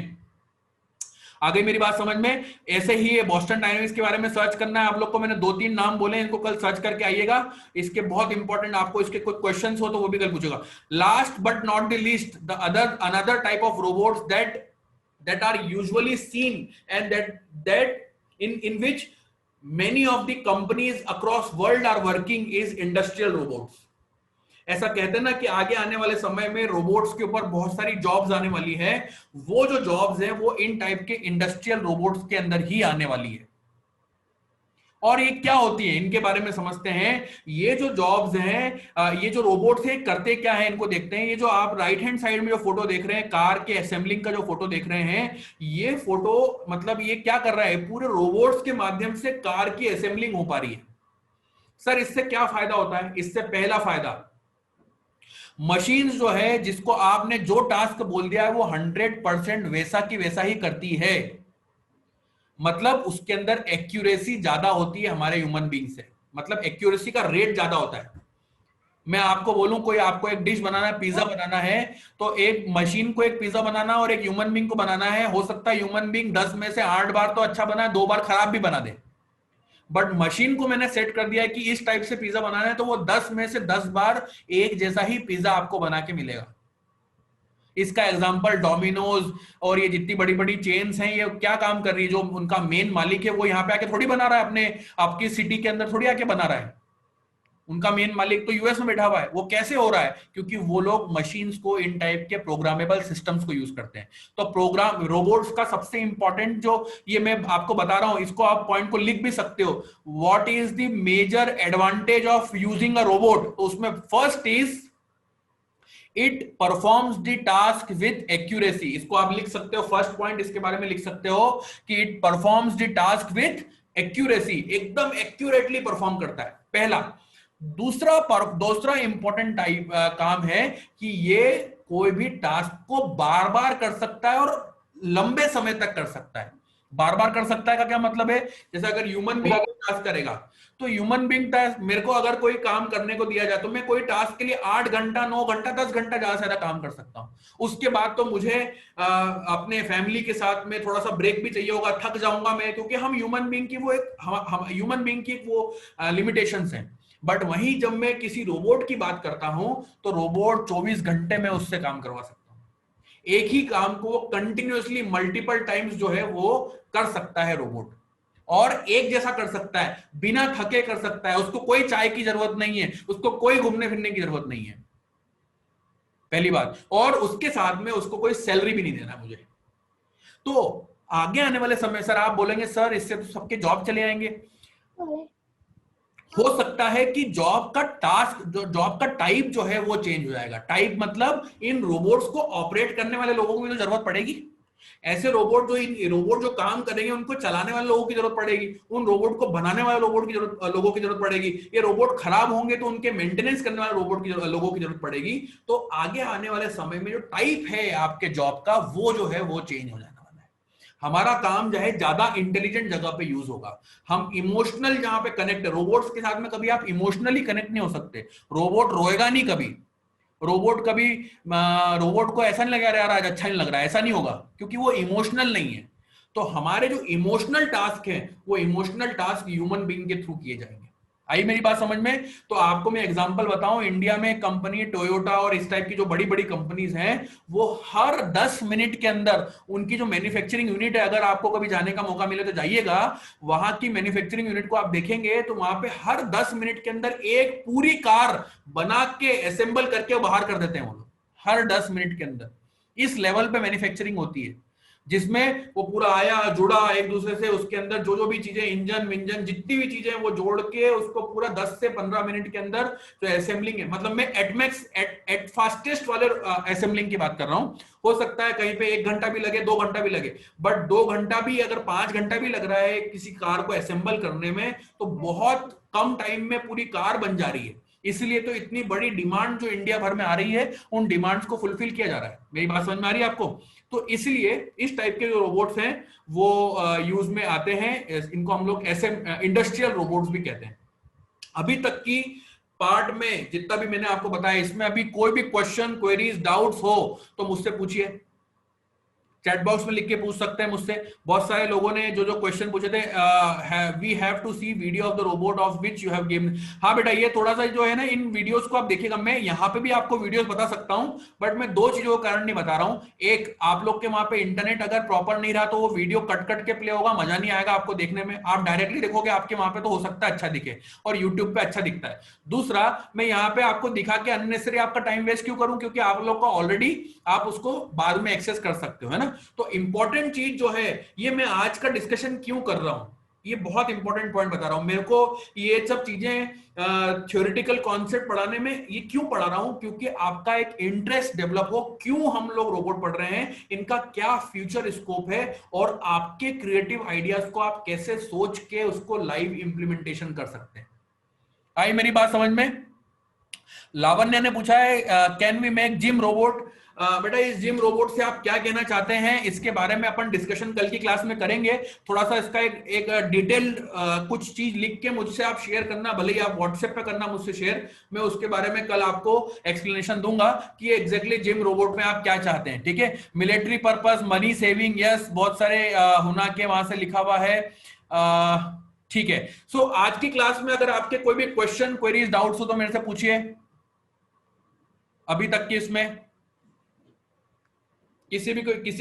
आ गई मेरी बात समझ में? ऐसे ही ये बॉस्टन डायनेमिक्स के बारे में सर्च करना है आप लोग को। मैंने 2-3 नाम बोले, इनको कल सर्च करके आइएगा। इसके बहुत इंपॉर्टेंट, आपको इसके कोई क्वेश्चंस हो तो वो भी कल पूछेगा। Last but not the least, the another type of robots that are usually seen and that in which many of the companies across world are working is industrial robots। ऐसा कहते हैं ना कि आगे आने वाले समय में रोबोट्स के ऊपर बहुत सारी जॉब्स आने वाली है। वो जो जॉब्स हैं वो इन टाइप के इंडस्ट्रियल रोबोट्स के अंदर ही आने वाली है। और ये क्या होती है इनके बारे में समझते हैं। ये जो जॉब्स हैं, ये जो रोबोट्स हैं करते क्या है इनको देखते हैं। ये जो आप राइट हैंड साइड में जो फोटो देख रहे हैं, कार के असेंबलिंग का जो फोटो देख रहे हैं, ये फोटो मतलब ये क्या कर रहा है, पूरे रोबोट्स के माध्यम से कार की असेंबलिंग हो पा रही है। सर इससे क्या फायदा होता है? इससे पहला फायदा, मशीन जो है जिसको आपने जो टास्क बोल दिया है वो 100% वैसा की वैसा ही करती है। मतलब उसके अंदर एक्यूरेसी ज्यादा होती है हमारे ह्यूमन बीइंग से, मतलब एक्यूरेसी का रेट ज्यादा होता है। मैं आपको बोलूं कोई आपको एक डिश बनाना है, पिज्जा बनाना है, तो एक मशीन को एक पिज्जा बनाना और एक ह्यूमन बीइंग को बनाना है, हो सकता है ह्यूमन बीइंग 10 में से 8 बार तो अच्छा बना, 2 बार खराब भी बना दे। बट मशीन को मैंने सेट कर दिया है कि इस टाइप से पिज्जा बनाना है, तो वो 10 में से 10 बार एक जैसा ही पिज्जा आपको बना के मिलेगा। इसका एग्जांपल डोमिनोज और ये जितनी बड़ी बड़ी चेन्स हैं, ये क्या काम कर रही है, जो उनका मेन मालिक है वो यहाँ पे आके थोड़ी बना रहा है, अपने आपकी सिटी के अंदर थोड़ी आके बना रहा है। उनका मेन मालिक तो यूएस में बैठा हुआ है। वो कैसे हो रहा है? क्योंकि वो लोग मशीन्स को इन टाइप के प्रोग्रामेबल सिस्टम्स को यूज करते हैं। तो प्रोग्राम रोबोट्स का सबसे इंपॉर्टेंट जो ये मैं आपको बता रहा हूं, इसको आप पॉइंट को लिख भी सकते हो। What is the major advantage of using a robot? तो उसमें first is it performs the task with accuracy. इसको आप लिख सकते हो, फर्स्ट पॉइंट इसके बारे में लिख सकते हो कि it performs the task with accuracy, एकदम एक्यूरेटली परफॉर्म करता है, पहला। दूसरा इंपॉर्टेंट टाइप काम है कि ये कोई भी टास्क को बार बार कर सकता है और लंबे समय तक कर सकता है। बार बार कर सकता है का क्या मतलब है? जैसे अगर ह्यूमन बीइंग टास्क करेगा, तो ह्यूमन बीइंग टास्क, मेरे को अगर कोई काम करने को दिया जाए तो मैं कोई टास्क के लिए 8 घंटा 9 घंटा 10 घंटा ज्यादा से ज्यादा काम कर सकता हूं। उसके बाद तो मुझे अपने फैमिली के साथ में थोड़ा सा ब्रेक भी चाहिए होगा, थक जाऊंगा मैं, क्योंकि हम ह्यूमन बीइंग की वो एक ह्यूमन बीइंग की वो लिमिटेशंस हैं। बट वहीं जब मैं किसी रोबोट की बात करता हूं तो रोबोट 24 घंटे में उससे काम करवा सकता हूं। एक ही काम को वो कंटिन्यूअसली मल्टीपल टाइम्स जो है वो कर सकता है रोबोट, और एक जैसा कर सकता है, बिना थके कर सकता है। उसको कोई चाय की जरूरत नहीं है, उसको कोई घूमने फिरने की जरूरत नहीं है, पहली बात। और उसके साथ में उसको कोई सैलरी भी नहीं देना मुझे। तो आगे आने वाले समय सर आप बोलेंगे सर इससे तो सबके जॉब चले आएंगे। हो सकता है कि जॉब का टास्क, जो जॉब का टाइप जो है वो चेंज हो जाएगा। टाइप मतलब इन रोबोट्स को ऑपरेट करने वाले लोगों की तो जरूरत पड़ेगी। ऐसे रोबोट जो काम करेंगे उनको चलाने वाले लोगों की जरूरत पड़ेगी, उन रोबोट को बनाने वाले लोगों की जरूरत पड़ेगी। ये रोबोट खराब होंगे तो उनके मेंटेनेंस करने वाले लोगों की जरूरत पड़ेगी। तो आगे आने वाले समय में जो टाइप है आपके जॉब का वो जो है वो चेंज हो जाएगा। हमारा काम जो है ज्यादा इंटेलिजेंट जगह पे यूज होगा। हम इमोशनल जहां पे कनेक्ट है, रोबोट्स के साथ में कभी आप इमोशनली कनेक्ट नहीं हो सकते। रोबोट रोएगा नहीं कभी, रोबोट को ऐसा नहीं लगेगा यार आज अच्छा नहीं लग रहा है, ऐसा नहीं होगा, क्योंकि वो इमोशनल नहीं है। तो हमारे जो इमोशनल टास्क है वो इमोशनल टास्क ह्यूमन बीइंग के थ्रू किए जाएंगे। आई मेरी बात समझ में? तो आपको मैं एग्जांपल बताऊं, इंडिया में कंपनी टोयोटा और इस टाइप की जो बड़ी बड़ी कंपनीज हैं, वो हर 10 मिनट के अंदर उनकी जो मैन्युफैक्चरिंग यूनिट है, अगर आपको कभी जाने का मौका मिले तो जाइएगा, वहां की मैन्युफैक्चरिंग यूनिट को आप देखेंगे तो वहां पे हर 10 मिनट के अंदर एक पूरी कार बना के असेंबल करके बाहर कर देते हैं वो लोग, हर 10 मिनट के अंदर। इस लेवल पे मैन्युफैक्चरिंग होती है। जिसमें वो पूरा आया जुड़ा एक दूसरे से, उसके अंदर जो जो भी चीजें इंजन विंजन जितनी भी चीजें वो जोड़ के उसको पूरा 10 से 15 मिनट के अंदर जो असेंबलिंग है, मतलब मैं एटमैक्स एट फास्टेस्ट वाले असेंबलिंग की बात कर रहा हूं। हो सकता है कहीं पे 1 घंटा भी लगे, 2 घंटा भी लगे, बट 2 घंटा भी अगर 5 घंटा भी लग रहा है किसी कार को असेंबल करने में, तो बहुत कम टाइम में पूरी कार बन जा रही है। इसलिए तो इतनी बड़ी डिमांड जो इंडिया भर में आ रही है, उन डिमांड्स को फुलफिल किया जा रहा है। मेरी बात समझ में आ रही है आपको? तो इसलिए इस टाइप के जो रोबोट्स हैं वो यूज में आते हैं, इनको हम लोग ऐसे इंडस्ट्रियल रोबोट्स भी कहते हैं। अभी तक की पार्ट में जितना भी मैंने आपको बताया, इसमें अभी कोई भी क्वेश्चन, क्वेरीज, डाउट्स हो तो मुझसे पूछिए, चैट बॉक्स में लिख के पूछ सकते हैं मुझसे। बहुत सारे लोगों ने जो जो क्वेश्चन पूछे थे, we have to see video of the robot of which you have given. हाँ बेटा, ये थोड़ा सा जो है ना, इन वीडियोस को आप देखिएगा। मैं यहाँ पे भी आपको वीडियोस बता सकता हूँ, बट मैं 2 चीजों के कारण नहीं बता रहा हूँ। एक, आप लोग के वहां पे इंटरनेट अगर प्रॉपर नहीं रहा तो वो वीडियो कट कट के प्ले होगा, मजा नहीं आएगा आपको देखने में। आप डायरेक्टली देखोगे आपके वहां पे तो हो सकता है अच्छा दिखे, और यूट्यूब पे अच्छा दिखता है। दूसरा, मैं यहाँ पे आपको दिखा के अननेसेसरी आपका टाइम वेस्ट क्यों करूं, क्योंकि आप लोग का ऑलरेडी आप उसको बाद में एक्सेस कर सकते हो, है ना। तो इंपॉर्टेंट चीज जो है, ये मैं आज का डिस्कशन क्यों कर रहा हूं, ये बहुत इंपॉर्टेंट पॉइंट बता रहा हूं। मेरे को ये सब चीजें थ्योरेटिकल कॉन्सेप्ट पढ़ाने में ये क्यों पढ़ा रहा हूं, क्योंकि आपका एक इंटरेस्ट डेवलप हो, क्यों हम लोग रोबोट पढ़ रहे हैं, इनका क्या फ्यूचर स्कोप है, और आपके क्रिएटिव आइडियाज को आप कैसे सोच के उसको लाइव इंप्लीमेंटेशन कर सकते हैं। आई मेरी बात समझ में? लावण्य ने पूछा है, can we make gym robot. बेटा, इस जिम रोबोट से आप क्या कहना चाहते हैं, इसके बारे में अपन डिस्कशन कल की क्लास में करेंगे। थोड़ा सा इसका एक डिटेल्ड कुछ चीज लिख के मुझसे आप शेयर करना, भले ही आप व्हाट्सएप पे करना मुझसे शेयर, मैं उसके बारे में कल आपको एक्सप्लेनेशन दूंगा कि एग्जैक्टली जिम रोबोट में आप क्या चाहते हैं। ठीक है, military purpose, money saving, yes, बहुत सारे हुना के वहां से लिखा हुआ है। ठीक है, सो आज की क्लास में अगर आपके कोई भी क्वेश्चन, क्वेरीज, डाउट्स हो तो मेरे से पूछिए। अभी तक की इसमें किसी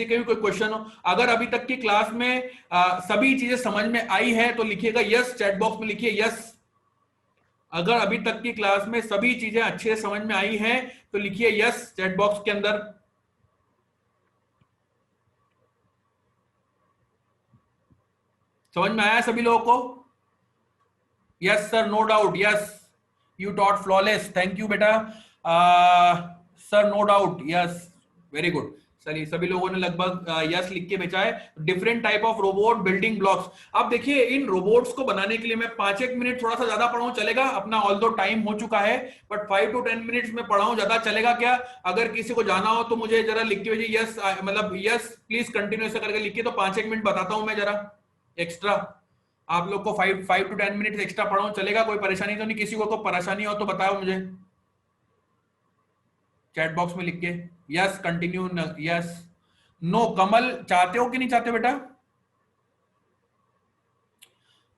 के भी कोई क्वेश्चन हो, अगर अभी तक की क्लास में सभी चीजें समझ में आई है तो लिखिएगा यस, चैट बॉक्स में लिखिए यस। अगर अभी तक की क्लास में सभी चीजें अच्छे से समझ में आई हैं तो लिखिए यस चैट बॉक्स के अंदर। समझ में आया सभी लोगों को? Yes sir, no doubt, yes, you taught flawless, thank you बेटा। Sir no doubt, yes, very good. चलिए, सभी लोगों ने लगभग यस लिख के भेजा है। Different type of robot building blocks. अब देखिए, इन रोबोट्स को बनाने के लिए मैं 5-1 मिनट थोड़ा सा ज्यादा पढ़ाऊं चलेगा अपना, ऑल्दो टाइम हो चुका है, बट 5 to 10 मिनट्स में पढ़ाऊं, ज्यादा चलेगा क्या? अगर किसी को जाना हो तो मुझे जरा लिख के भेजिए यस, मतलब यस प्लीज कंटिन्यू ऐसा करके लिखिए, तो 5-1 मिनट बताता हूं मैं जरा एक्स्ट्रा। आप लोग को 5 to 10 मिनट एक्स्ट्रा पढ़ाऊं चलेगा? कोई परेशानी तो नहीं? किसी को परेशानी हो तो बताओ मुझे चैट बॉक्स में लिख के। Yes continue, yes, no. Kamal, चाहते हो कि नहीं चाहते बेटा?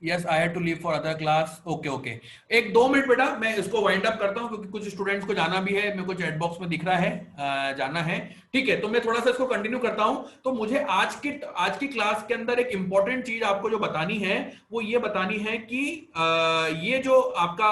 Yes, I had to leave for other class. Okay okay, 1-2 minute बेटा, मैं इसको वाइंड अप करता हूं क्योंकि कुछ स्टूडेंट्स को जाना भी है, मेरे को चैट बॉक्स में दिख रहा है जाना है। ठीक है, तो मैं थोड़ा सा इसको कंटिन्यू करता हूं। तो मुझे आज की क्लास के अंदर एक इंपॉर्टेंट चीज आपको जो बतानी है वो ये बतानी है कि ये जो आपका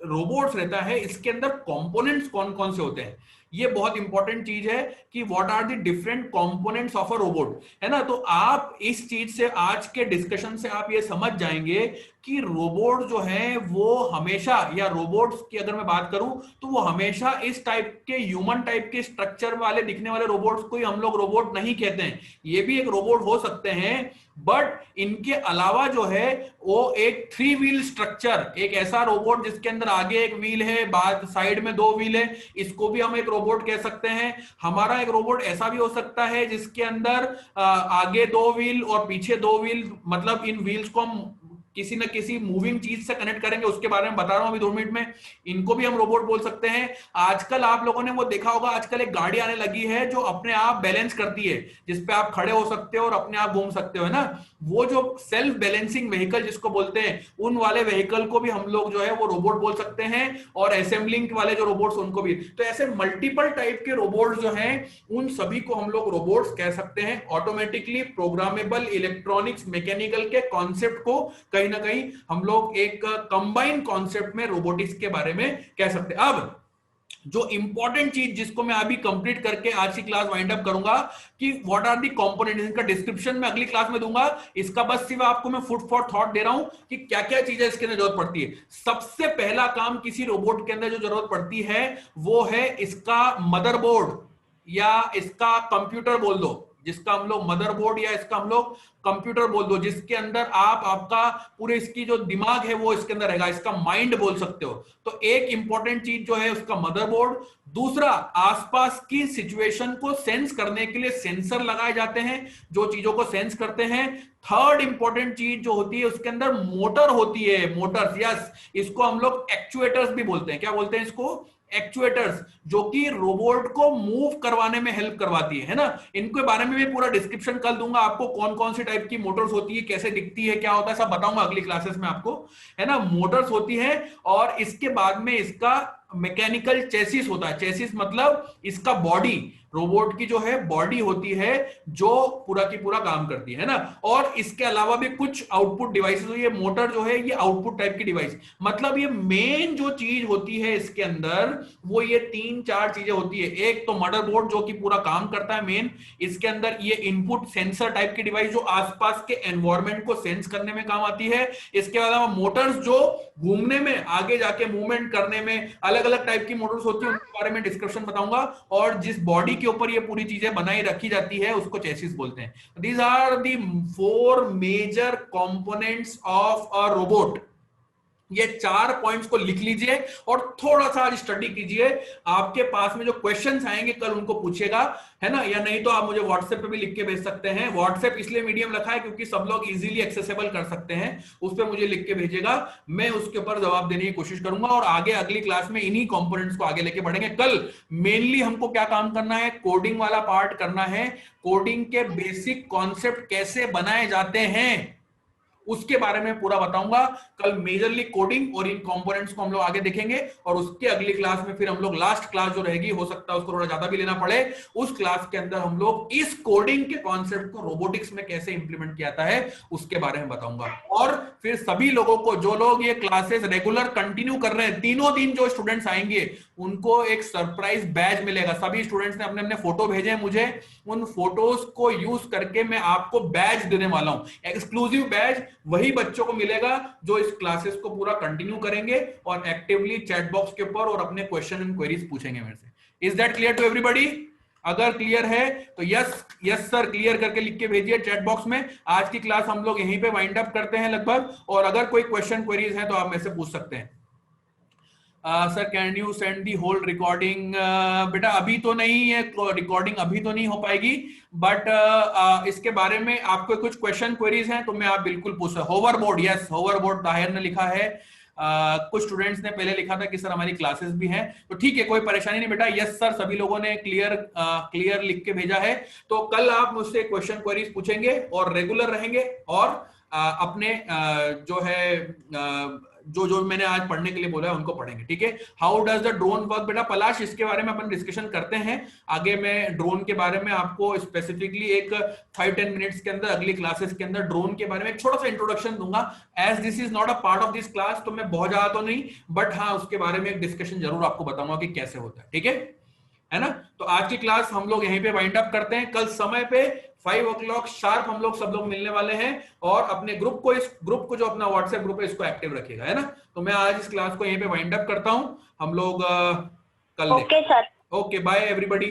रोबोट्स रहता है, इसके अंदर कंपोनेंट्स कौन कौन से होते हैं। ये बहुत इंपॉर्टेंट चीज है कि what are the different components of a robot, है ना। तो आप इस चीज से, आज के डिस्कशन से आप ये समझ जाएंगे कि रोबोट जो है वो हमेशा, या रोबोट्स की अगर मैं बात करूं तो वो हमेशा इस टाइप के ह्यूमन टाइप के स्ट्रक्चर वाले दिखने वाले रोबोट्स को ही हम लोग रोबोट नहीं कहते हैं। ये भी एक रोबोट हो सकते हैं, बट इनके अलावा जो है वो एक 3 व्हील स्ट्रक्चर, एक ऐसा रोबोट जिसके अंदर आगे एक व्हील है, बाद साइड में 2 व्हील है, इसको भी हम एक रोबोट कह सकते हैं। हमारा एक रोबोट ऐसा भी हो सकता है जिसके अंदर आगे 2 व्हील और पीछे 2 व्हील, मतलब इन व्हील्स को हम किसी न किसी मूविंग चीज से कनेक्ट करेंगे, उसके बारे में बता रहा हूं अभी 2 मिनट में। इनको भी हम रोबोट बोल सकते हैं। आजकल आप लोगों ने वो देखा होगा, आजकल एक गाड़ी आने लगी है जो अपने आप बैलेंस करती है, जिसपे आप खड़े हो सकते हो और अपने आप घूम सकते हो, है ना। वो जो सेल्फ बैलेंसिंग व्हीकल जिसको बोलते हैं, उन वाले व्हीकल को भी हम लोग जो है वो रोबोट बोल सकते हैं, और असेंबलिंग वाले जो रोबोट्स उनको भी। तो ऐसे मल्टीपल टाइप के रोबोट्स जो हैं, उन सभी को हम लोग रोबोट्स कह सकते हैं। ऑटोमेटिकली प्रोग्रामेबल इलेक्ट्रॉनिक्स मैकेनिकल के कॉन्सेप्ट को कहीं ना कहीं हम लोग एक कंबाइन कॉन्सेप्ट में रोबोटिक्स के बारे में कह सकते हैं। अब जो इंपॉर्टेंट चीज जिसको मैं अभी कंप्लीट करके आज की क्लास वाइंड अप करूंगा कि व्हाट आर दी कंपोनेंट, इनका डिस्क्रिप्शन मैं अगली क्लास में दूंगा। इसका बस सिर्फ आपको मैं फूड फॉर थॉट दे रहा हूं कि क्या क्या चीजें इसके अंदर जरूरत पड़ती है। सबसे पहला काम किसी रोबोट के अंदर जो जरूरत पड़ती है वो है इसका मदरबोर्ड या इसका कंप्यूटर बोल दो, जिसका हम लोग मदरबोर्ड या इसका हम लोग कंप्यूटर बोल दो, जिसके अंदर आपका पूरे इसकी जो दिमाग है वो इसके अंदर रहेगा, इसका माइंड बोल सकते हो। तो एक इंपॉर्टेंट चीज जो है उसका मदरबोर्ड। दूसरा, आसपास की सिचुएशन को सेंस करने के लिए सेंसर लगाए जाते हैं जो चीजों को सेंस करते हैं। थर्ड इंपॉर्टेंट चीज जो होती है उसके अंदर मोटर होती है, मोटर्स, यस, इसको हम लोग एक्चुएटर्स भी बोलते हैं। क्या बोलते हैं इसको? एक्चुएटर्स, जो कि रोबोट को मूव करवाने में हेल्प करवाती है ना। इनके बारे में भी पूरा डिस्क्रिप्शन कल दूंगा आपको, कौन कौन सी टाइप की मोटर्स होती है, कैसे दिखती है, क्या होता है, सब बताऊंगा अगली क्लासेस में आपको, है ना। मोटर्स होती है और इसके बाद में इसका मैकेनिकल चेसिस होता है। चेसिस मतलब इसका बॉडी, रोबोट की जो है बॉडी होती है जो पूरा की पूरा काम करती है ना। और इसके अलावा भी कुछ आउटपुट डिवाइसेस, ये मोटर जो है ये आउटपुट टाइप की डिवाइस, मतलब ये मेन जो चीज होती है इसके अंदर वो ये 3-4 चीजें होती है। एक तो मदरबोर्ड जो कि पूरा काम करता है मेन, इसके अंदर ये इनपुट सेंसर टाइप की डिवाइस जो आसपास के एनवायरमेंट को सेंस करने में काम आती है। इसके अलावा मोटर्स जो घूमने में, आगे जाके मूवमेंट करने में, अलग अलग टाइप की मोटर्स होती है, उनके बारे में डिस्क्रिप्शन बताऊंगा। और जिस बॉडी के ऊपर ये पूरी चीजें बनाई रखी जाती है उसको चेसिस बोलते हैं। These are the 4 major components of a robot. ये 4 पॉइंट्स को लिख लीजिए और थोड़ा सा आज स्टडी कीजिए। आपके पास में जो क्वेश्चंस आएंगे कल उनको पूछेगा, है ना, या नहीं तो आप मुझे व्हाट्सएप पे भी लिख के भेज सकते हैं। व्हाट्सएप इसलिए मीडियम रखा है क्योंकि सब लोग इजीली एक्सेसिबल कर सकते हैं, उस पर मुझे लिख के भेजेगा, मैं उसके ऊपर जवाब देने की कोशिश करूंगा। और आगे अगली क्लास में इन्हीं कंपोनेंट्स को आगे लेके बढ़ेंगे। कल मेनली हमको क्या काम करना है? कोडिंग वाला पार्ट करना है। कोडिंग के बेसिक कॉन्सेप्ट कैसे बनाए जाते हैं उसके बारे में पूरा बताऊंगा कल। मेजरली कोडिंग और इन कंपोनेंट्स को हम लोग आगे देखेंगे और उसके अगली क्लास में फिर हम लोग लास्ट क्लास जो रहेगी, हो सकता है उसको थोड़ा ज्यादा भी लेना पड़े, उस क्लास के अंदर हम लोग इस कोडिंग के कॉन्सेप्ट को रोबोटिक्स में कैसे इंप्लीमेंट किया जाता है उसके बारे में बताऊंगा। और फिर सभी लोगों को, जो लोग ये क्लासेस रेगुलर कंटिन्यू कर रहे हैं, तीनों दिन जो स्टूडेंट्स आएंगे उनको एक सरप्राइज बैज मिलेगा। सभी स्टूडेंट्स ने अपने अपने फोटो भेजे हैं मुझे, उन फोटोज को यूज करके मैं आपको बैज देने वाला हूं, एक्सक्लूसिव बैज। वही बच्चों को मिलेगा जो इस क्लासेस को पूरा कंटिन्यू करेंगे और एक्टिवली चैट बॉक्स के ऊपर और अपने क्वेश्चन एंड क्वेरीज पूछेंगे मेरे से। Is that clear to everybody? अगर क्लियर है तो यस यस सर क्लियर करके लिख के भेजिए चैट बॉक्स में। आज की क्लास हम लोग यहीं पे वाइंड अप करते हैं लगभग, और अगर कोई क्वेश्चन क्वेरीज है तो आप मेरे से पूछ सकते हैं। Sir can you send the whole recording? बेटा अभी तो नहीं है, रिकॉर्डिंग अभी तो नहीं हो पाएगी, बट इसके बारे में आपको कुछ क्वेश्चन क्वेरीज हैं तो मैं आप बिल्कुल पूछ सकते। होवरबोर्ड, यस होवरबोर्ड ताहिर ने लिखा है। कुछ स्टूडेंट्स ने पहले लिखा था कि सर हमारी क्लासेस भी हैं, तो ठीक है कोई परेशानी नहीं बेटा। यस सर सभी लोगों ने क्लियर लिख के भेजा है। तो कल आप मुझसे क्वेश्चन क्वेरीज पूछेंगे और रेगुलर रहेंगे और अपने जो है जो मैंने आज पढ़ने के लिए बोला है उनको पढ़ेंगे, ठीक है। How does the drone work? बेटा पलाश इसके बारे में अपन डिस्कशन करते हैं आगे। मैं ड्रोन के बारे में आपको स्पेसिफिकली एक 5-10 मिनट्स के अंदर अगली क्लासेस के अंदर ड्रोन के बारे में एक छोटा सा इंट्रोडक्शन दूंगा। As this is not a part of this class तो मैं बहुत ज्यादा तो नहीं, बट हाँ उसके बारे में एक डिस्कशन जरूर आपको बताऊंगा कि कैसे होता है, ठीक है ना। तो आज की क्लास हम लोग यहीं पे वाइंड अप करते हैं। कल समय पे 5 o'clock शार्प हम लोग सब लोग मिलने वाले हैं, और अपने ग्रुप को, इस ग्रुप को जो अपना व्हाट्सएप ग्रुप है इसको एक्टिव रखिएगा, है ना। तो मैं आज इस क्लास को यहीं पे वाइंड अप करता हूं। हम लोग कल okay sir, okay bye everybody.